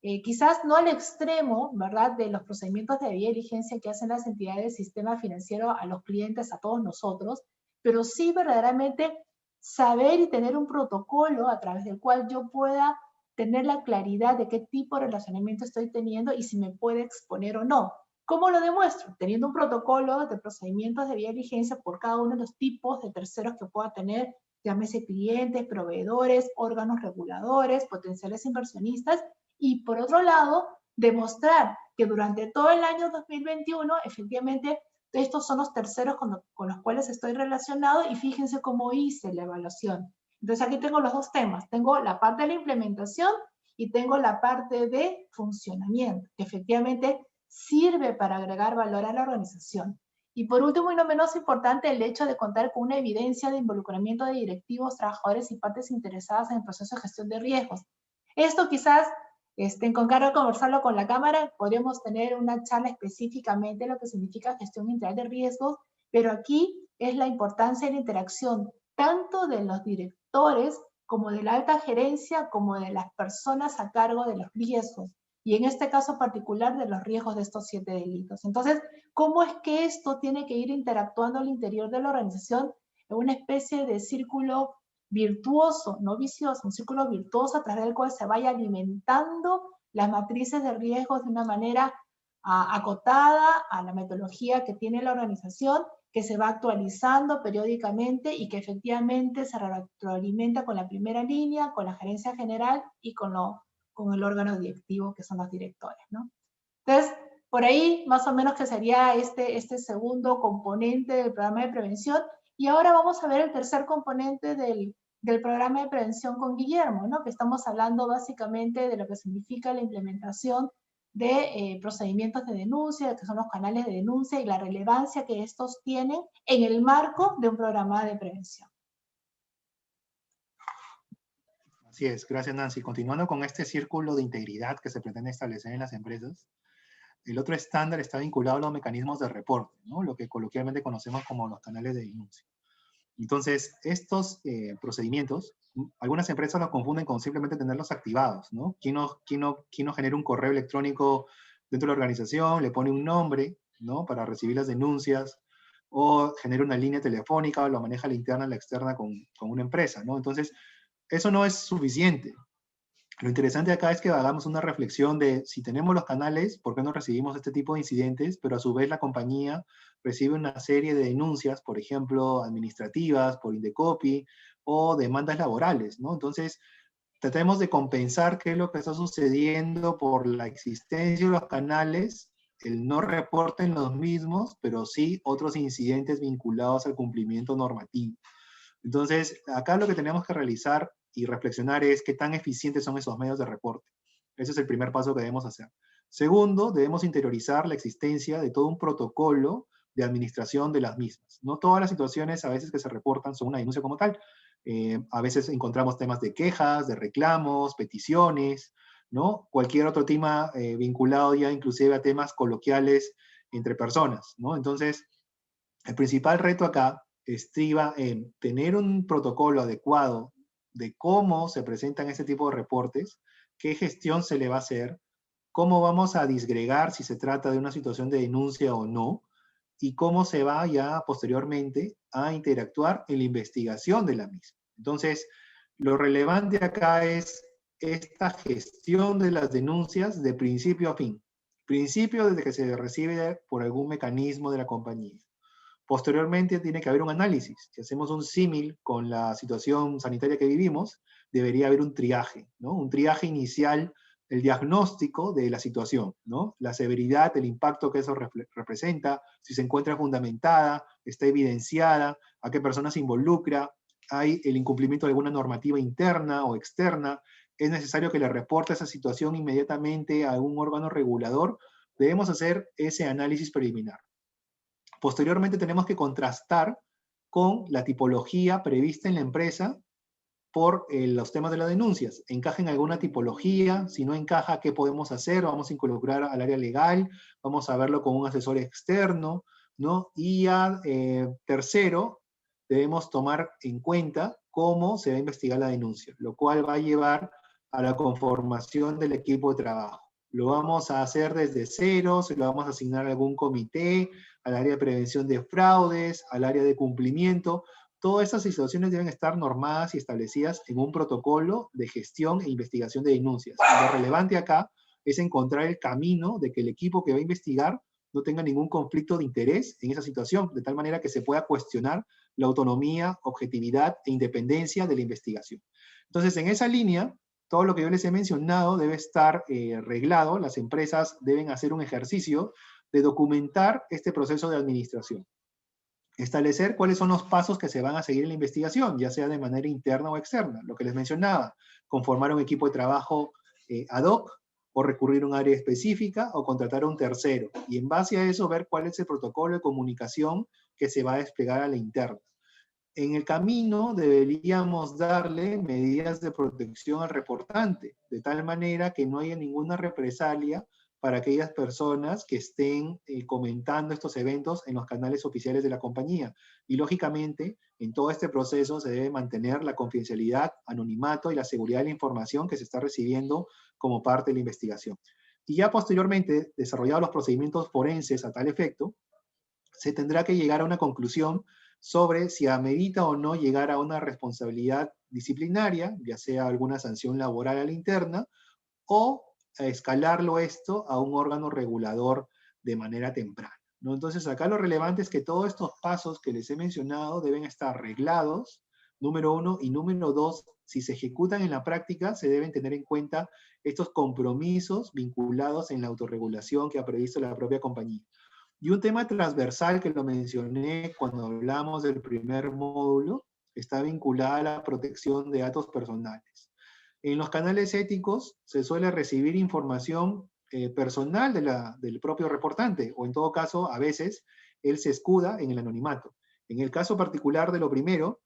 Speaker 2: Quizás no al extremo, ¿verdad?, de los procedimientos de debida diligencia que hacen las entidades del sistema financiero a los clientes, a todos nosotros, pero sí verdaderamente saber y tener un protocolo a través del cual yo pueda tener la claridad de qué tipo de relacionamiento estoy teniendo y si me puede exponer o no. ¿Cómo lo demuestro? Teniendo un protocolo de procedimientos de debida diligencia por cada uno de los tipos de terceros que pueda tener, llámese clientes, proveedores, órganos reguladores, potenciales inversionistas, y por otro lado, demostrar que durante todo el año 2021, efectivamente, estos son los terceros con los cuales estoy relacionado y fíjense cómo hice la evaluación. Entonces aquí tengo los dos temas. Tengo la parte de la implementación y tengo la parte de funcionamiento, que efectivamente sirve para agregar valor a la organización. Y por último y no menos importante, el hecho de contar con una evidencia de involucramiento de directivos, trabajadores y partes interesadas en el proceso de gestión de riesgos. Esto quizás con cara a conversarlo con la Cámara, podríamos tener una charla específicamente de lo que significa gestión integral de riesgos, pero aquí es la importancia de la interacción tanto de los directores como de la alta gerencia, como de las personas a cargo de los riesgos, y en este caso particular de los riesgos de estos 7 delitos. Entonces, ¿cómo es que esto tiene que ir interactuando al interior de la organización en una especie de círculo virtuoso, no vicioso, un círculo virtuoso a través del cual se vaya alimentando las matrices de riesgos de una manera acotada a la metodología que tiene la organización, que se va actualizando periódicamente y que efectivamente se retroalimenta con la primera línea, con la gerencia general y con el órgano directivo, que son los directores, ¿no? Entonces, por ahí más o menos que sería este segundo componente del programa de prevención. Y ahora vamos a ver el tercer componente del programa de prevención con Guillermo, ¿no? Que estamos hablando básicamente de lo que significa la implementación de procedimientos de denuncia, que son los canales de denuncia y la relevancia que estos tienen en el marco de un programa de prevención.
Speaker 3: Así es, gracias Nancy. Continuando con este círculo de integridad que se pretende establecer en las empresas, el otro estándar está vinculado a los mecanismos de reporte, ¿no? Lo que coloquialmente conocemos como los canales de denuncia. Entonces, estos procedimientos, algunas empresas los confunden con simplemente tenerlos activados, ¿no? ¿Quién no genera un correo electrónico dentro de la organización, le pone un nombre, ¿no? Para recibir las denuncias, o genera una línea telefónica, o lo maneja la interna, la externa con una empresa, ¿no? Entonces, eso no es suficiente. Lo interesante acá es que hagamos una reflexión de si tenemos los canales, ¿por qué no recibimos este tipo de incidentes? Pero a su vez la compañía recibe una serie de denuncias, por ejemplo, administrativas, por Indecopi, o demandas laborales, ¿no? Entonces, tratemos de compensar qué es lo que está sucediendo por la existencia de los canales, el no reporte en los mismos, pero sí otros incidentes vinculados al cumplimiento normativo. Entonces, acá lo que tenemos que realizar y reflexionar es qué tan eficientes son esos medios de reporte. Ese es el primer paso que debemos hacer. Segundo, debemos interiorizar la existencia de todo un protocolo de administración de las mismas. No todas las situaciones a veces que se reportan son una denuncia como tal. A veces encontramos temas de quejas, de reclamos, peticiones, ¿no? Cualquier otro tema vinculado ya inclusive a temas coloquiales entre personas, ¿no? Entonces, el principal reto acá estriba en tener un protocolo adecuado de cómo se presentan este tipo de reportes, qué gestión se le va a hacer, cómo vamos a disgregar si se trata de una situación de denuncia o no, y cómo se va ya posteriormente a interactuar en la investigación de la misma. Entonces, lo relevante acá es esta gestión de las denuncias de principio a fin. Principio desde que se recibe por algún mecanismo de la compañía. Posteriormente tiene que haber un análisis. Si hacemos un símil con la situación sanitaria que vivimos, debería haber un triaje, ¿no? Un triaje inicial, el diagnóstico de la situación, ¿no? La severidad, el impacto que eso representa, si se encuentra fundamentada, está evidenciada, a qué personas se involucra, hay el incumplimiento de alguna normativa interna o externa, es necesario que le reporte esa situación inmediatamente a un órgano regulador. Debemos hacer ese análisis preliminar. Posteriormente tenemos que contrastar con la tipología prevista en la empresa por los temas de las denuncias. ¿Encaja en alguna tipología? Si no encaja, ¿qué podemos hacer? Vamos a involucrar al área legal, vamos a verlo con un asesor externo, ¿no? Y ya tercero, debemos tomar en cuenta cómo se va a investigar la denuncia, lo cual va a llevar a la conformación del equipo de trabajo. Lo vamos a hacer desde cero, se lo vamos a asignar a algún comité, al área de prevención de fraudes, al área de cumplimiento. Todas estas situaciones deben estar normadas y establecidas en un protocolo de gestión e investigación de denuncias. Lo relevante acá es encontrar el camino de que el equipo que va a investigar no tenga ningún conflicto de interés en esa situación, de tal manera que se pueda cuestionar la autonomía, objetividad e independencia de la investigación. Entonces, en esa línea, todo lo que yo les he mencionado debe estar reglado. Las empresas deben hacer un ejercicio de documentar este proceso de administración. Establecer cuáles son los pasos que se van a seguir en la investigación, ya sea de manera interna o externa. Lo que les mencionaba, conformar un equipo de trabajo ad hoc, o recurrir a un área específica, o contratar a un tercero. Y en base a eso, ver cuál es el protocolo de comunicación que se va a desplegar a la interna. En el camino deberíamos darle medidas de protección al reportante, de tal manera que no haya ninguna represalia para aquellas personas que estén comentando estos eventos en los canales oficiales de la compañía. Y lógicamente, en todo este proceso se debe mantener la confidencialidad, anonimato y la seguridad de la información que se está recibiendo como parte de la investigación. Y ya posteriormente, desarrollados los procedimientos forenses a tal efecto, se tendrá que llegar a una conclusión sobre si amerita o no llegar a una responsabilidad disciplinaria, ya sea alguna sanción laboral a la interna, o a escalarlo esto a un órgano regulador de manera temprana, ¿no? Entonces acá lo relevante es que todos estos pasos que les he mencionado deben estar arreglados, número uno, y número dos, si se ejecutan en la práctica, se deben tener en cuenta estos compromisos vinculados en la autorregulación que ha previsto la propia compañía. Y un tema transversal que lo mencioné cuando hablamos del primer módulo, está vinculada a la protección de datos personales. En los canales éticos se suele recibir información personal del propio reportante, o en todo caso, a veces, él se escuda en el anonimato. En el caso particular de lo primero,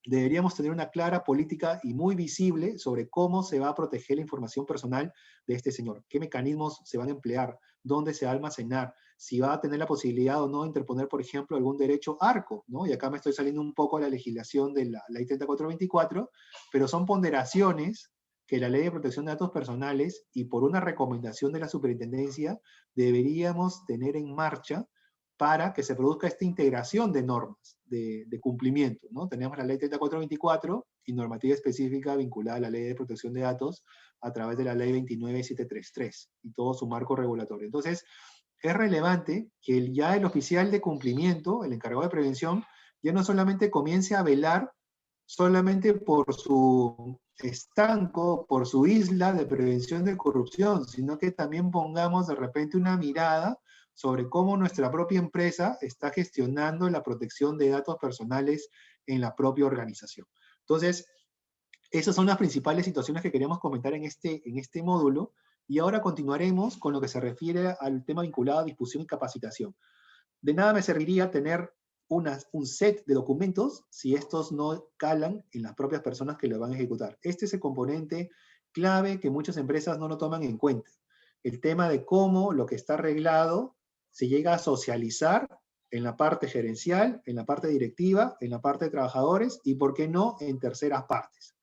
Speaker 3: deberíamos tener una clara política y muy visible sobre cómo se va a proteger la información personal de este señor, qué mecanismos se van a emplear, dónde se va a almacenar, si va a tener la posibilidad o no de interponer, por ejemplo, algún derecho ARCO, ¿no? Y acá me estoy saliendo un poco a la legislación de la Ley 3424, pero son ponderaciones que la Ley de Protección de Datos Personales y por una recomendación de la Superintendencia deberíamos tener en marcha para que se produzca esta integración de normas de cumplimiento, ¿no? Tenemos la Ley 3424 y normativa específica vinculada a la Ley de Protección de Datos a través de la Ley 29733 y todo su marco regulatorio. Entonces, es relevante que ya el oficial de cumplimiento, el encargado de prevención, ya no solamente comience a velar solamente por su estanco, por su isla de prevención de corrupción, sino que también pongamos de repente una mirada sobre cómo nuestra propia empresa está gestionando la protección de datos personales en la propia organización. Entonces, esas son las principales situaciones que queríamos comentar en este módulo, Y ahora continuaremos con lo que se refiere al tema vinculado a difusión y capacitación. De nada me serviría tener un set de documentos si estos no calan en las propias personas que lo van a ejecutar. Este es el componente clave que muchas empresas no lo toman en cuenta. El tema de cómo lo que está arreglado se llega a socializar en la parte gerencial, en la parte directiva, en la parte de trabajadores y, por qué no, en terceras partes.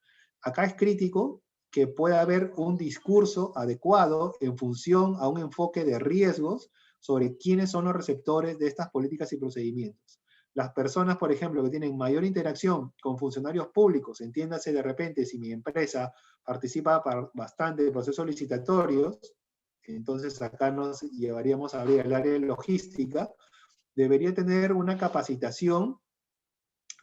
Speaker 3: Acá es crítico que pueda haber un discurso adecuado en función a un enfoque de riesgos sobre quiénes son los receptores de estas políticas y procedimientos. Las personas, por ejemplo, que tienen mayor interacción con funcionarios públicos, entiéndase de repente si mi empresa participa bastante de procesos licitatorios, entonces acá nos llevaríamos a abrir el área de logística, debería tener una capacitación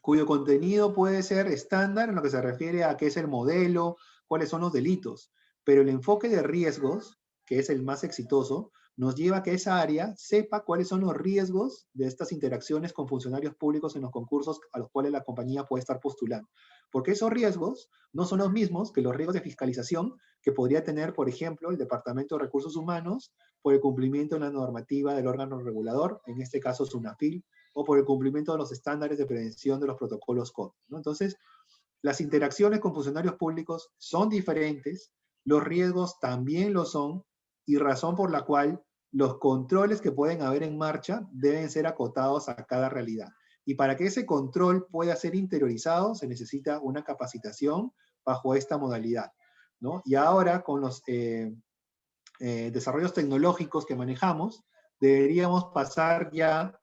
Speaker 3: cuyo contenido puede ser estándar en lo que se refiere a qué es el modelo, cuáles son los delitos, pero el enfoque de riesgos, que es el más exitoso, nos lleva a que esa área sepa cuáles son los riesgos de estas interacciones con funcionarios públicos en los concursos a los cuales la compañía puede estar postulando. Porque esos riesgos no son los mismos que los riesgos de fiscalización que podría tener, por ejemplo, el Departamento de Recursos Humanos por el cumplimiento de la normativa del órgano regulador, en este caso SUNAFIL, o por el cumplimiento de los estándares de prevención de los protocolos COVID, ¿no? Entonces, las interacciones con funcionarios públicos son diferentes, los riesgos también lo son, y razón por la cual los controles que pueden haber en marcha deben ser acotados a cada realidad. Y para que ese control pueda ser interiorizado, se necesita una capacitación bajo esta modalidad, ¿no? Y ahora, con los desarrollos tecnológicos que manejamos, deberíamos pasar ya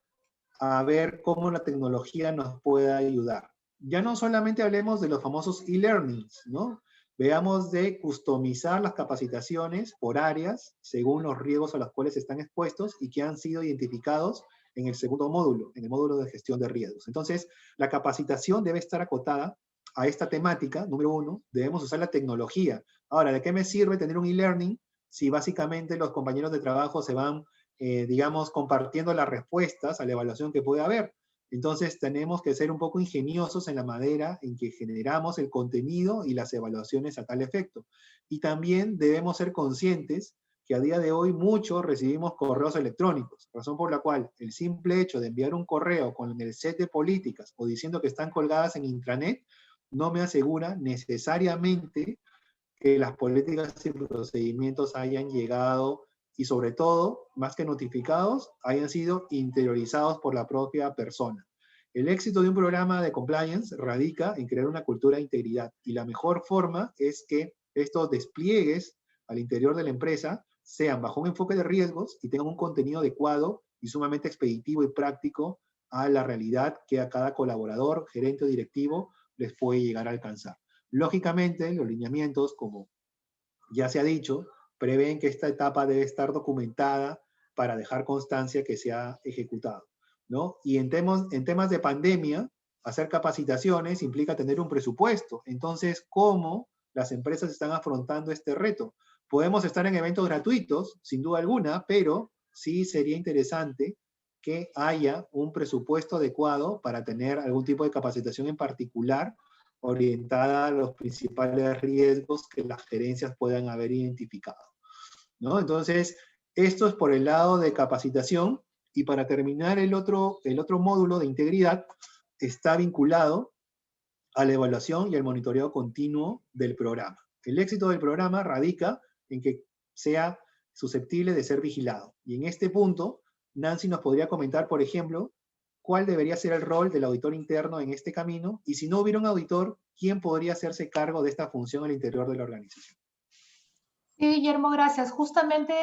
Speaker 3: a ver cómo la tecnología nos puede ayudar. Ya no solamente hablemos de los famosos e-learnings, ¿no? Veamos de customizar las capacitaciones por áreas según los riesgos a los cuales están expuestos y que han sido identificados en el segundo módulo, en el módulo de gestión de riesgos. Entonces, la capacitación debe estar acotada a esta temática, número uno, debemos usar la tecnología. Ahora, ¿de qué me sirve tener un e-learning si básicamente los compañeros de trabajo se van digamos, compartiendo las respuestas a la evaluación que puede haber? Entonces tenemos que ser un poco ingeniosos en la manera en que generamos el contenido y las evaluaciones a tal efecto. Y también debemos ser conscientes que a día de hoy muchos recibimos correos electrónicos, razón por la cual el simple hecho de enviar un correo con el set de políticas o diciendo que están colgadas en intranet no me asegura necesariamente que las políticas y procedimientos hayan llegado y, sobre todo, más que notificados, hayan sido interiorizados por la propia persona. El éxito de un programa de compliance radica en crear una cultura de integridad, y la mejor forma es que estos despliegues al interior de la empresa sean bajo un enfoque de riesgos y tengan un contenido adecuado y sumamente expeditivo y práctico a la realidad que a cada colaborador, gerente o directivo les puede llegar a alcanzar. Lógicamente, los lineamientos, como ya se ha dicho, prevén que esta etapa debe estar documentada para dejar constancia que se ha ejecutado, ¿no? Y en temas de pandemia, hacer capacitaciones implica tener un presupuesto. Entonces, ¿cómo las empresas están afrontando este reto? Podemos estar en eventos gratuitos, sin duda alguna, pero sí sería interesante que haya un presupuesto adecuado para tener algún tipo de capacitación en particular orientada a los principales riesgos que las gerencias puedan haber identificado, ¿no? Entonces, esto es por el lado de capacitación. Y para terminar, el otro módulo de integridad está vinculado a la evaluación y al monitoreo continuo del programa. El éxito del programa radica en que sea susceptible de ser vigilado. Y en este punto, Nancy nos podría comentar, por ejemplo, cuál debería ser el rol del auditor interno en este camino, y si no hubiera un auditor, ¿quién podría hacerse cargo de esta función al interior de la organización?
Speaker 2: Sí, Guillermo, gracias. Justamente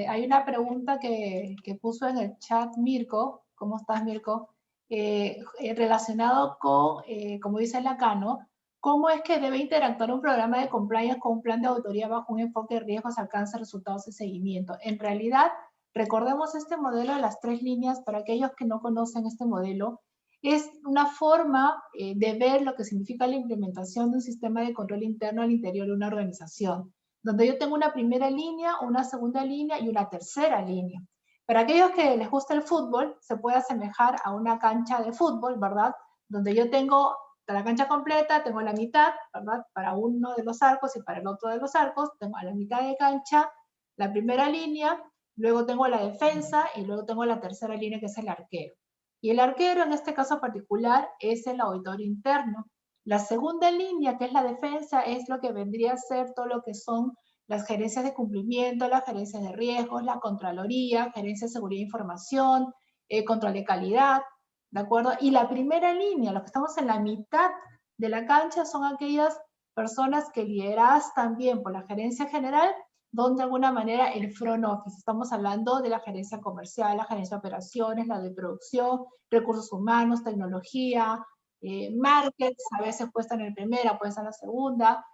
Speaker 2: hay una pregunta que puso en el chat Mirko. ¿Cómo estás, Mirko? Relacionado con, como dice Lacano, ¿cómo es que debe interactuar un programa de compliance con un plan de auditoría bajo un enfoque de riesgos, alcance, resultados y seguimiento? En realidad, recordemos este modelo de las 3 líneas. Para aquellos que no conocen este modelo, es una forma de ver lo que significa la implementación de un sistema de control interno al interior de una organización, donde yo tengo una primera línea, una segunda línea y una tercera línea. Para aquellos que les gusta el fútbol, se puede asemejar a una cancha de fútbol, ¿verdad? Donde yo tengo la cancha completa, tengo la mitad, ¿verdad? Para uno de los arcos y para el otro de los arcos, tengo a la mitad de cancha la primera línea, luego tengo la defensa y luego tengo la tercera línea que es el arquero. Y el arquero en este caso particular es el auditor interno. La segunda línea, que es la defensa, es lo que vendría a ser todo lo que son las gerencias de cumplimiento, las gerencias de riesgos, la Contraloría, gerencia de seguridad e información, control de calidad, ¿de acuerdo? Y la primera línea, los que estamos en la mitad de la cancha, son aquellas personas que lideradas también por la gerencia general, donde de alguna manera el front office, estamos hablando de la gerencia comercial, la gerencia de operaciones, la de producción, recursos humanos, tecnología, markets, a veces puede estar en la primera, puede estar en la segunda,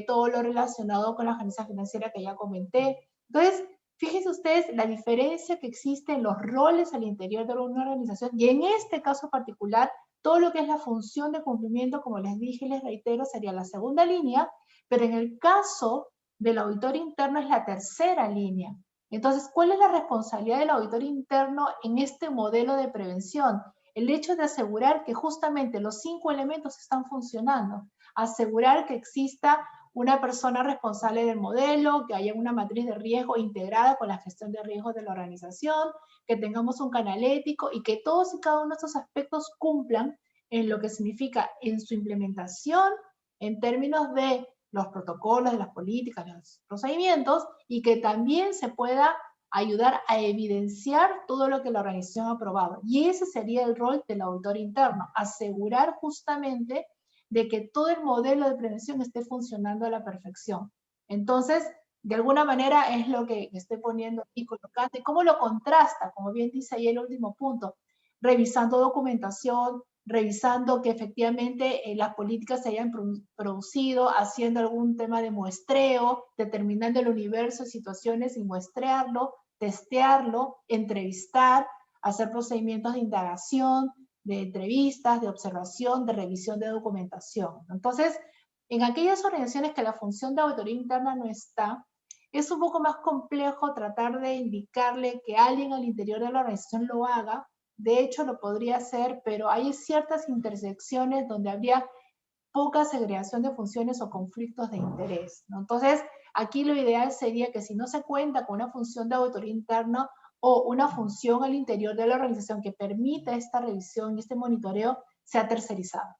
Speaker 2: todo lo relacionado con la gerencia financiera que ya comenté. Entonces, fíjense ustedes la diferencia que existe en los roles al interior de una organización, y en este caso particular, todo lo que es la función de cumplimiento, como les dije y les reitero, sería la segunda línea, pero en el caso del auditor interno es la tercera línea. Entonces, ¿cuál es la responsabilidad del auditor interno en este modelo de prevención? El hecho de asegurar que justamente los 5 elementos están funcionando, asegurar que exista una persona responsable del modelo, que haya una matriz de riesgo integrada con la gestión de riesgos de la organización, que tengamos un canal ético y que todos y cada uno de estos aspectos cumplan en lo que significa en su implementación, en términos de los protocolos, de las políticas, de los procedimientos, y que también se pueda ayudar a evidenciar todo lo que la organización ha aprobado. Y ese sería el rol del auditor interno, asegurar justamente de que todo el modelo de prevención esté funcionando a la perfección. Entonces, de alguna manera es lo que estoy poniendo aquí colocando. ¿Y cómo lo contrasta? Como bien dice ahí el último punto, revisando documentación, revisando que efectivamente las políticas se hayan producido, haciendo algún tema de muestreo, determinando el universo de situaciones y muestrearlo, testearlo, entrevistar, hacer procedimientos de indagación, de entrevistas, de observación, de revisión de documentación. Entonces, en aquellas organizaciones que la función de auditoría interna no está, es un poco más complejo tratar de indicarle que alguien al interior de la organización lo haga. De hecho, lo podría hacer, pero hay ciertas intersecciones donde habría poca segregación de funciones o conflictos de interés, ¿no? Entonces, aquí lo ideal sería que si no se cuenta con una función de auditoría interna o una función al interior de la organización que permita esta revisión y este monitoreo, sea tercerizada,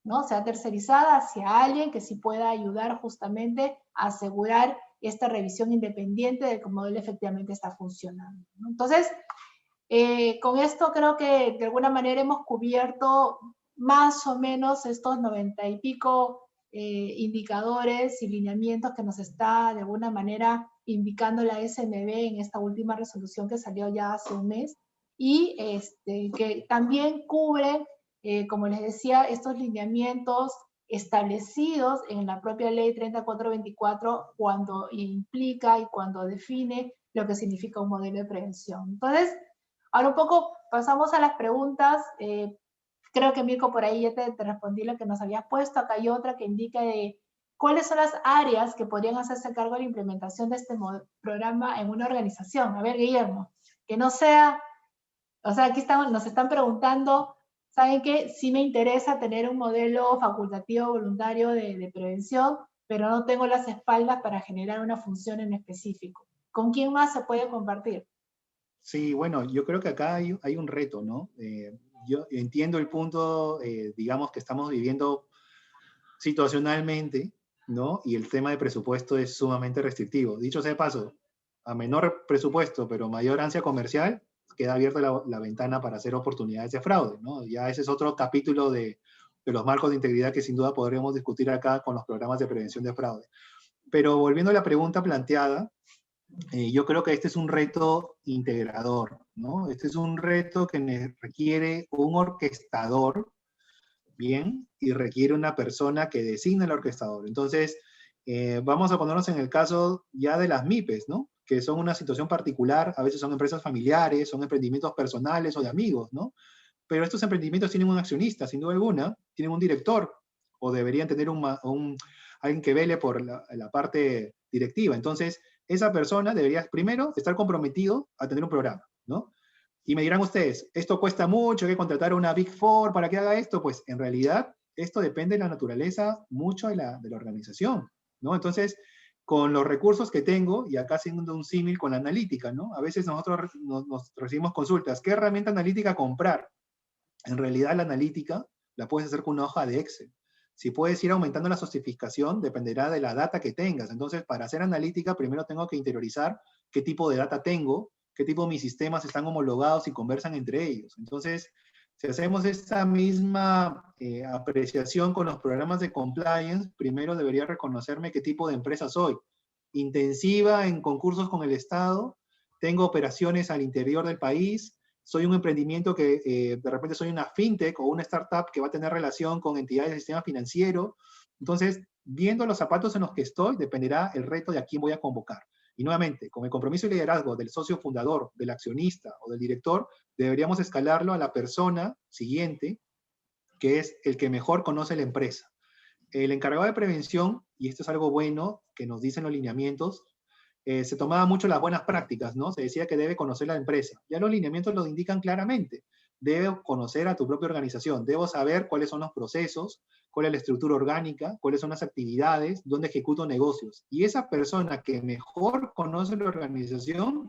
Speaker 2: ¿no? Sea tercerizada hacia alguien que sí pueda ayudar justamente a asegurar esta revisión independiente de cómo él efectivamente está funcionando, ¿no? Entonces, con esto creo que de alguna manera hemos cubierto más o menos estos 90 y pico indicadores y lineamientos que nos está de alguna manera indicando la SMB en esta última resolución que salió ya hace un mes, y que también cubre, como les decía, estos lineamientos establecidos en la propia ley 3424 cuando implica y cuando define lo que significa un modelo de prevención. Entonces, ahora un poco pasamos a las preguntas. Creo que Mirko por ahí ya te respondí lo que nos habías puesto. Acá hay otra que indica de cuáles son las áreas que podrían hacerse cargo de la implementación de este programa en una organización. A ver, Guillermo, que no sea, o sea, aquí nos están preguntando, ¿saben qué? Sí me interesa tener un modelo facultativo voluntario de prevención, pero no tengo las espaldas para generar una función en específico. ¿Con quién más se puede compartir?
Speaker 3: Sí, bueno, yo creo que acá hay un reto, ¿no? Yo entiendo el punto, digamos, que estamos viviendo situacionalmente, ¿no? Y el tema de presupuesto es sumamente restrictivo. Dicho sea de paso, a menor presupuesto, pero mayor ansia comercial, queda abierta la ventana para hacer oportunidades de fraude, ¿no? Ya ese es otro capítulo de los marcos de integridad que sin duda podremos discutir acá con los programas de prevención de fraude. Pero volviendo a la pregunta planteada, yo creo que este es un reto integrador, ¿no? Este es un reto que requiere un orquestador, ¿bien? Y requiere una persona que designe el orquestador. Entonces, vamos a ponernos en el caso ya de las MIPES, ¿no? Que son una situación particular, a veces son empresas familiares, son emprendimientos personales o de amigos, ¿no? Pero estos emprendimientos tienen un accionista, sin duda alguna, tienen un director, o deberían tener alguien que vele por la parte directiva. Entonces, esa persona debería primero estar comprometido a tener un programa, ¿no? Y me dirán ustedes, esto cuesta mucho, hay que contratar a una Big Four para que haga esto. Pues en realidad esto depende de la naturaleza mucho de la organización, ¿no? Entonces, con los recursos que tengo, y acá haciendo un símil con la analítica, ¿no? A veces nosotros nos recibimos consultas, ¿qué herramienta analítica comprar? En realidad la analítica la puedes hacer con una hoja de Excel. Si puedes ir aumentando la sofisticación, dependerá de la data que tengas. Entonces, para hacer analítica, primero tengo que interiorizar qué tipo de data tengo, qué tipo de mis sistemas están homologados y conversan entre ellos. Entonces, si hacemos esta misma apreciación con los programas de compliance, primero debería reconocerme qué tipo de empresa soy. Intensiva en concursos con el Estado, tengo operaciones al interior del país, soy un emprendimiento que de repente soy una fintech o una startup que va a tener relación con entidades del sistema financiero. Entonces, viendo los zapatos en los que estoy, dependerá el reto de a quién voy a convocar. Y nuevamente, con el compromiso y liderazgo del socio fundador, del accionista o del director, deberíamos escalarlo a la persona siguiente, que es el que mejor conoce la empresa. El encargado de prevención, y esto es algo bueno que nos dicen los lineamientos, se tomaba mucho las buenas prácticas, ¿no? Se decía que debe conocer la empresa. Ya los lineamientos lo indican claramente. Debe conocer a tu propia organización. Debo saber cuáles son los procesos, cuál es la estructura orgánica, cuáles son las actividades, dónde ejecuto negocios. Y esa persona que mejor conoce la organización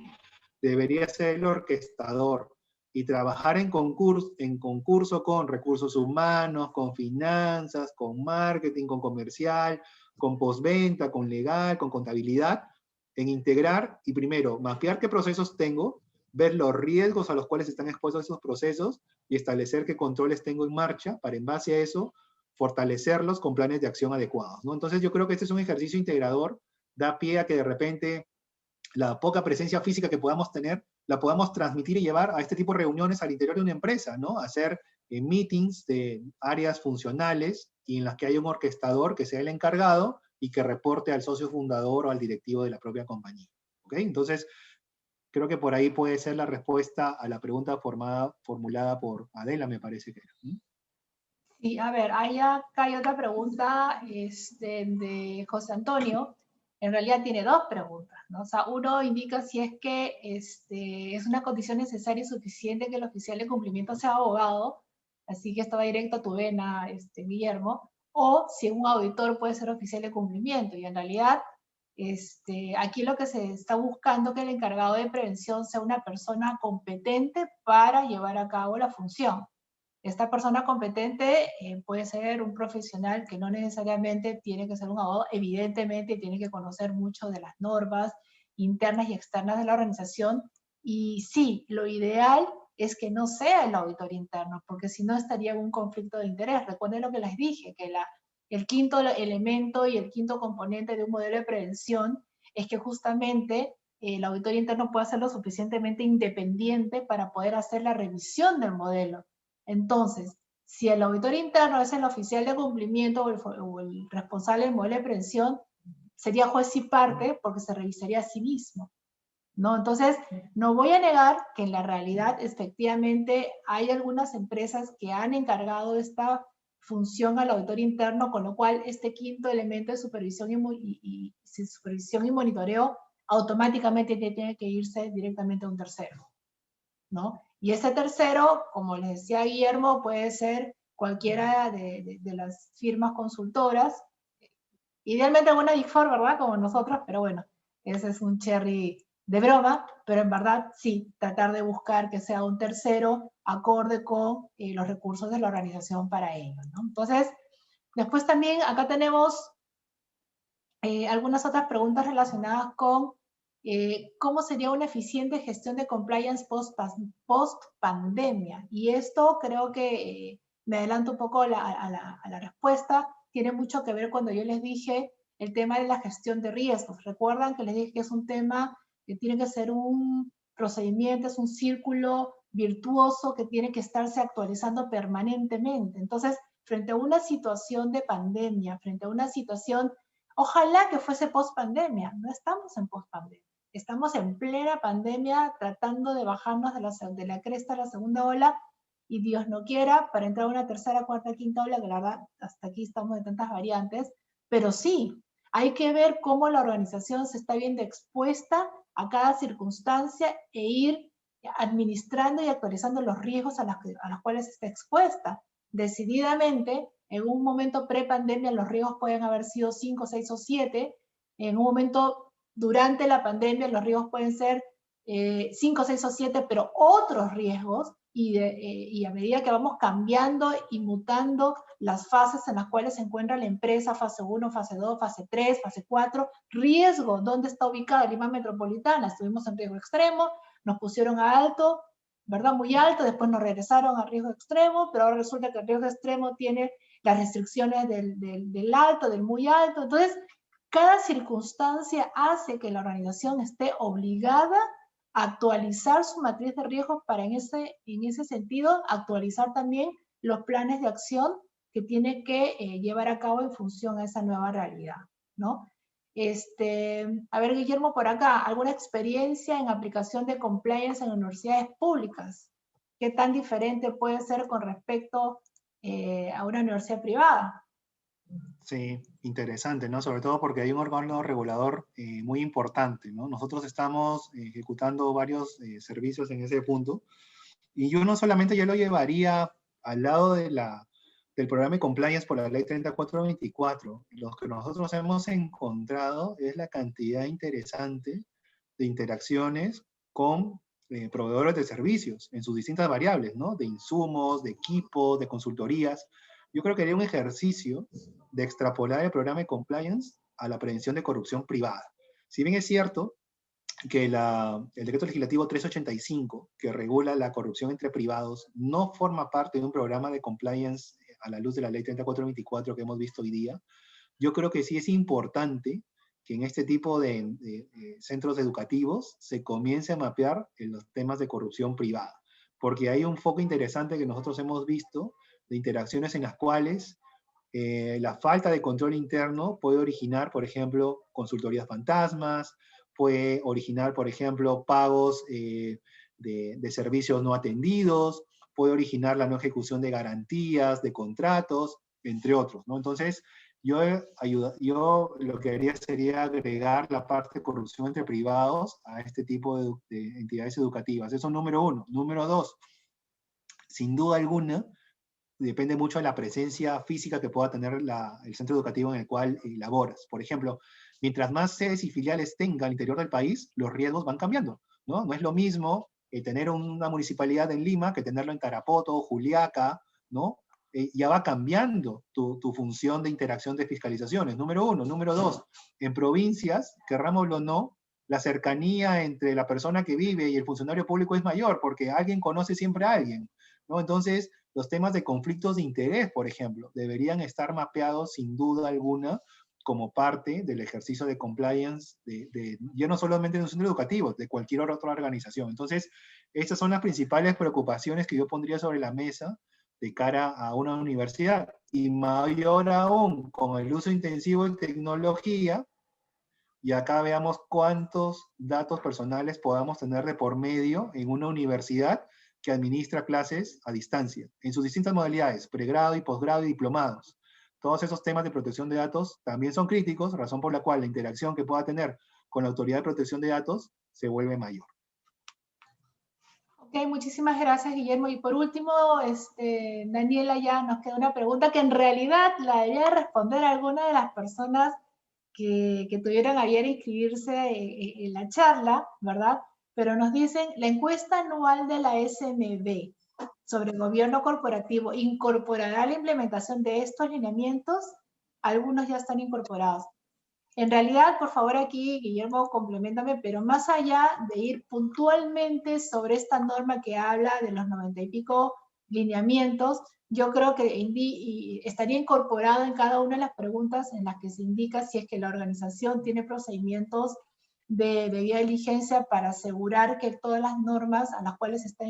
Speaker 3: debería ser el orquestador y trabajar en concurso con recursos humanos, con finanzas, con marketing, con comercial, con postventa, con legal, con contabilidad, en integrar y primero mapear qué procesos tengo, ver los riesgos a los cuales están expuestos esos procesos y establecer qué controles tengo en marcha para en base a eso fortalecerlos con planes de acción adecuados, ¿no? Entonces yo creo que este es un ejercicio integrador, da pie a que de repente la poca presencia física que podamos tener, la podamos transmitir y llevar a este tipo de reuniones al interior de una empresa, ¿no? Hacer meetings de áreas funcionales y en las que haya un orquestador que sea el encargado y que reporte al socio fundador o al directivo de la propia compañía. ¿Ok? Entonces, creo que por ahí puede ser la respuesta a la pregunta formulada por Adela, me parece que era.
Speaker 2: Sí, a ver, acá hay otra pregunta de José Antonio. En realidad tiene dos preguntas, ¿no? O sea, uno indica si es que es una condición necesaria y suficiente que el oficial de cumplimiento sea abogado, así que esto va directo a tu vena, Guillermo, o si un auditor puede ser oficial de cumplimiento. Y en realidad, aquí lo que se está buscando es que el encargado de prevención sea una persona competente para llevar a cabo la función. Esta persona competente puede ser un profesional que no necesariamente tiene que ser un abogado, evidentemente tiene que conocer mucho de las normas internas y externas de la organización. Y sí, lo ideal es que no sea el auditor interno, porque si no estaría en un conflicto de interés. Recuerden lo que les dije, que el quinto elemento y el quinto componente de un modelo de prevención es que justamente el auditor interno pueda ser lo suficientemente independiente para poder hacer la revisión del modelo. Entonces, si el auditor interno es el oficial de cumplimiento o el responsable del modelo de prevención, sería juez y parte porque se revisaría a sí mismo, ¿no? Entonces, no voy a negar que en la realidad, efectivamente, hay algunas empresas que han encargado esta función al auditor interno, con lo cual este quinto elemento de supervisión y monitoreo automáticamente tiene que irse directamente a un tercero, ¿no? Y ese tercero, como les decía Guillermo, puede ser cualquiera de las firmas consultoras, idealmente alguna Big Four, ¿verdad? Como nosotros, pero bueno, ese es un cherry de broma, pero en verdad sí, tratar de buscar que sea un tercero acorde con los recursos de la organización para ello, ¿no? Entonces, después también acá tenemos algunas otras preguntas relacionadas con cómo sería una eficiente gestión de compliance post-pandemia. Y esto creo que me adelanto un poco a la respuesta. Tiene mucho que ver cuando yo les dije el tema de la gestión de riesgos. Recuerdan que les dije que es un tema que tiene que ser un procedimiento, es un círculo virtuoso que tiene que estarse actualizando permanentemente. Entonces, frente a una situación de pandemia, frente a una situación, ojalá que fuese post-pandemia, no estamos en post-pandemia. Estamos en plena pandemia tratando de bajarnos de la cresta de la segunda ola y Dios no quiera para entrar a una tercera, cuarta, quinta ola, que la verdad hasta aquí estamos de tantas variantes, pero sí, hay que ver cómo la organización se está viendo expuesta a cada circunstancia e ir administrando y actualizando los riesgos a los cuales está expuesta. decididamente. En un momento pre-pandemia los riesgos pueden haber sido 5, 6 o 7. En un momento durante la pandemia los riesgos pueden ser 5, 6 o 7, pero otros riesgos. Y a medida que vamos cambiando y mutando las fases en las cuales se encuentra la empresa, fase 1, fase 2, fase 3, fase 4, riesgo, ¿dónde está ubicada Lima Metropolitana? Estuvimos en riesgo extremo, nos pusieron a alto, ¿verdad? Muy alto, después nos regresaron a riesgo extremo, pero ahora resulta que el riesgo extremo tiene las restricciones del alto, del muy alto. Entonces, cada circunstancia hace que la organización esté obligada a actualizar su matriz de riesgos para en ese sentido actualizar también los planes de acción que tiene que llevar a cabo en función a esa nueva realidad, ¿no? A ver, Guillermo, por acá, ¿alguna experiencia en aplicación de compliance en universidades públicas? ¿Qué tan diferente puede ser con respecto a una universidad privada?
Speaker 3: Sí, interesante, ¿no? Sobre todo porque hay un órgano regulador muy importante, ¿no? Nosotros estamos ejecutando varios servicios en ese punto, y yo no solamente yo lo llevaría al lado de del programa de compliance por la ley 3424. Lo que nosotros hemos encontrado es la cantidad interesante de interacciones con proveedores de servicios en sus distintas variables, ¿no? De insumos, de equipos, de consultorías. Yo creo que haría un ejercicio de extrapolar el programa de compliance a la prevención de corrupción privada. Si bien es cierto que el decreto legislativo 385, que regula la corrupción entre privados, no forma parte de un programa de compliance a la luz de la ley 3424 que hemos visto hoy día, yo creo que sí es importante que en este tipo de centros educativos se comience a mapear en los temas de corrupción privada, porque hay un foco interesante que nosotros hemos visto de interacciones en las cuales la falta de control interno puede originar, por ejemplo, consultorías fantasmas, puede originar, por ejemplo, pagos de servicios no atendidos, puede originar la no ejecución de garantías, de contratos, entre otros, ¿no? Entonces, yo lo que haría sería agregar la parte de corrupción entre privados a este tipo de entidades educativas. Eso es número uno. Número dos, sin duda alguna, depende mucho de la presencia física que pueda tener el centro educativo en el cual laboras. Por ejemplo, mientras más sedes y filiales tenga al interior del país, los riesgos van cambiando, ¿no? No es lo mismo tener una municipalidad en Lima que tenerlo en Tarapoto, Juliaca, ¿no? Ya va cambiando tu función de interacción de fiscalizaciones, número uno. Número dos, en provincias, querrámoslo o no, la cercanía entre la persona que vive y el funcionario público es mayor, porque alguien conoce siempre a alguien, ¿no? Entonces, los temas de conflictos de interés, por ejemplo, deberían estar mapeados sin duda alguna como parte del ejercicio de compliance, ya no solamente de un centro educativo, de cualquier otra organización. Entonces, estas son las principales preocupaciones que yo pondría sobre la mesa de cara a una universidad. Y mayor aún, con el uso intensivo de tecnología, y acá veamos cuántos datos personales podamos tener de por medio en una universidad que administra clases a distancia, en sus distintas modalidades, pregrado y posgrado y diplomados. Todos esos temas de protección de datos también son críticos, razón por la cual la interacción que pueda tener con la Autoridad de Protección de Datos se vuelve mayor.
Speaker 2: Ok, muchísimas gracias, Guillermo. Y por último, Daniela, ya nos queda una pregunta que en realidad la debería responder alguna de las personas que tuvieron ayer inscribirse en la charla, ¿verdad? Pero nos dicen, la encuesta anual de la SMB sobre gobierno corporativo, ¿incorporará la implementación de estos lineamientos? Algunos ya están incorporados. En realidad, por favor, aquí, Guillermo, complementame, pero más allá de ir puntualmente sobre esta norma que habla de los 90 y pico lineamientos, yo creo que estaría incorporado en cada una de las preguntas en las que se indica si es que la organización tiene procedimientos de debida diligencia para asegurar que todas las normas a las cuales está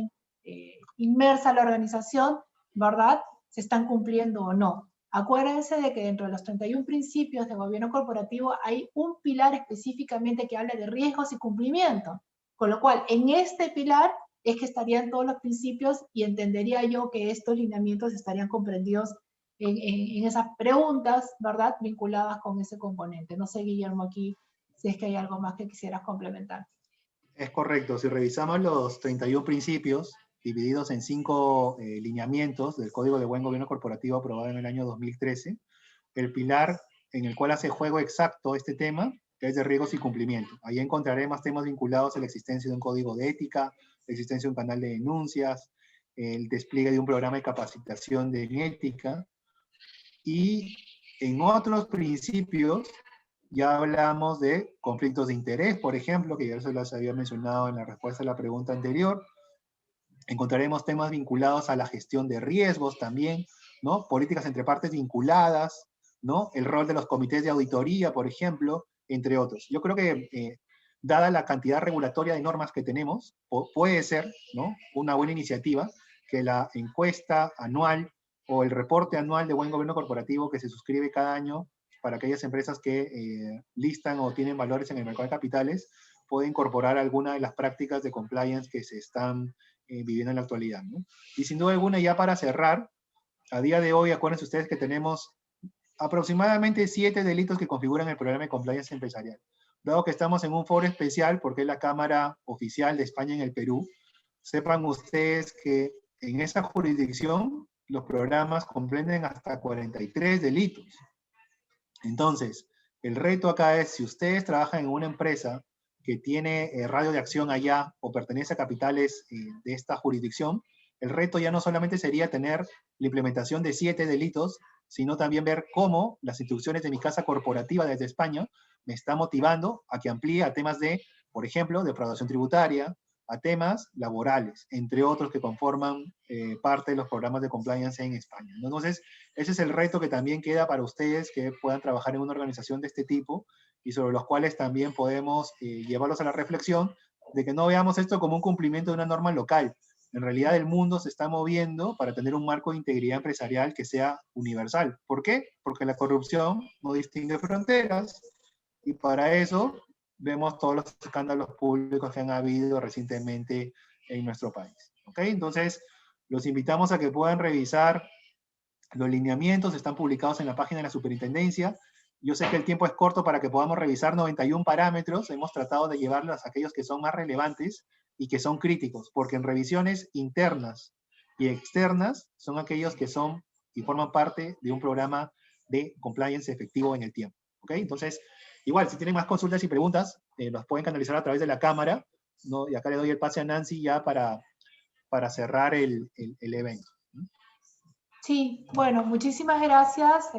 Speaker 2: inmersa la organización, ¿verdad?, se están cumpliendo o no. Acuérdense de que dentro de los 31 principios de gobierno corporativo hay un pilar específicamente que habla de riesgos y cumplimiento, con lo cual en este pilar es que estarían todos los principios y entendería yo que estos lineamientos estarían comprendidos en esas preguntas, ¿verdad?, vinculadas con ese componente. No sé, Guillermo, aquí si es que hay algo más que quisieras complementar.
Speaker 3: Es correcto, si revisamos los 31 principios, divididos en 5 lineamientos del Código de Buen Gobierno Corporativo aprobado en el año 2013. El pilar en el cual hace juego exacto este tema es de riesgos y cumplimiento. Ahí encontraré más temas vinculados a la existencia de un código de ética, la existencia de un canal de denuncias, el despliegue de un programa de capacitación de ética. Y en otros principios ya hablamos de conflictos de interés, por ejemplo, que ya se las había mencionado en la respuesta a la pregunta anterior. Encontraremos temas vinculados a la gestión de riesgos también, ¿no? Políticas entre partes vinculadas, ¿no? El rol de los comités de auditoría, por ejemplo, entre otros. Yo creo que, dada la cantidad regulatoria de normas que tenemos, puede ser, ¿no?, una buena iniciativa que la encuesta anual o el reporte anual de buen gobierno corporativo que se suscribe cada año para aquellas empresas que listan o tienen valores en el mercado de capitales, puede incorporar alguna de las prácticas de compliance que se están viviendo en la actualidad, ¿no? Y sin duda alguna, ya para cerrar, a día de hoy, acuérdense ustedes que tenemos aproximadamente 7 delitos que configuran el programa de compliance empresarial. Dado que estamos en un foro especial, porque es la Cámara Oficial de España en el Perú, sepan ustedes que en esa jurisdicción los programas comprenden hasta 43 delitos. Entonces, el reto acá es, si ustedes trabajan en una empresa que tiene radio de acción allá o pertenece a capitales de esta jurisdicción, el reto ya no solamente sería tener la implementación de 7 delitos, sino también ver cómo las instrucciones de mi casa corporativa desde España me está motivando a que amplíe a temas de, por ejemplo, defraudación tributaria, a temas laborales, entre otros que conforman parte de los programas de compliance en España. Entonces, ese es el reto que también queda para ustedes que puedan trabajar en una organización de este tipo y sobre los cuales también podemos llevarlos a la reflexión de que no veamos esto como un cumplimiento de una norma local. En realidad el mundo se está moviendo para tener un marco de integridad empresarial que sea universal. ¿Por qué? Porque la corrupción no distingue fronteras y para eso vemos todos los escándalos públicos que han habido recientemente en nuestro país. ¿Ok? Entonces, los invitamos a que puedan revisar los lineamientos, están publicados en la página de la superintendencia. Yo sé que el tiempo es corto para que podamos revisar 91 parámetros. Hemos tratado de llevarlos a aquellos que son más relevantes y que son críticos, porque en revisiones internas y externas son aquellos que son y forman parte de un programa de compliance efectivo en el tiempo. ¿Ok? Entonces, igual, si tienen más consultas y preguntas, los pueden canalizar a través de la cámara, ¿no? Y acá le doy el pase a Nancy ya para cerrar el evento.
Speaker 2: Sí, bueno, muchísimas gracias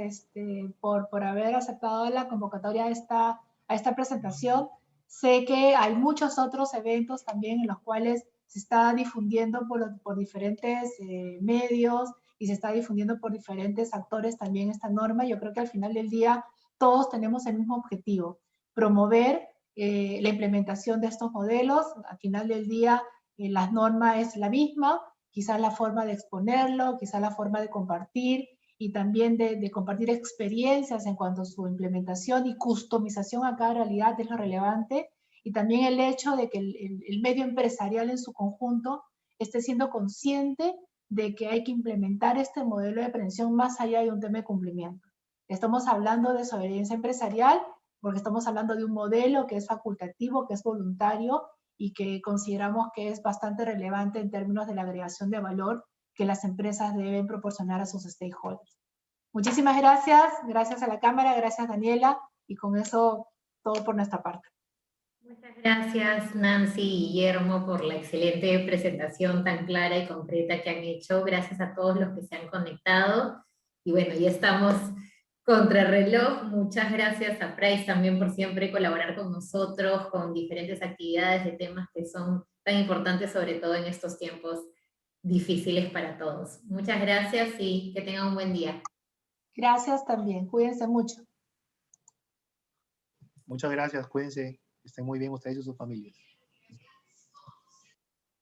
Speaker 2: por haber aceptado la convocatoria a esta presentación. Sé que hay muchos otros eventos también en los cuales se está difundiendo por diferentes medios y se está difundiendo por diferentes actores también esta norma. Yo creo que al final del día todos tenemos el mismo objetivo, promover la implementación de estos modelos. Al final del día la norma es la misma, quizás la forma de exponerlo, quizás la forma de compartir y también de compartir experiencias en cuanto a su implementación y customización a cada realidad es lo relevante. Y también el hecho de que el medio empresarial en su conjunto esté siendo consciente de que hay que implementar este modelo de prevención más allá de un tema de cumplimiento. Estamos hablando de soberanía empresarial porque estamos hablando de un modelo que es facultativo, que es voluntario y que consideramos que es bastante relevante en términos de la agregación de valor que las empresas deben proporcionar a sus stakeholders. Muchísimas gracias, gracias a la Cámara, gracias Daniela, y con eso todo por nuestra parte.
Speaker 1: Muchas gracias Nancy y Guillermo por la excelente presentación tan clara y concreta que han hecho. Gracias a todos los que se han conectado. Y bueno, ya estamos contra reloj. Muchas gracias a Price también por siempre colaborar con nosotros, con diferentes actividades de temas que son tan importantes, sobre todo en estos tiempos difíciles para todos. Muchas gracias y que tengan un buen día.
Speaker 2: Gracias también, cuídense mucho.
Speaker 3: Muchas gracias, cuídense, estén muy bien ustedes y sus familias.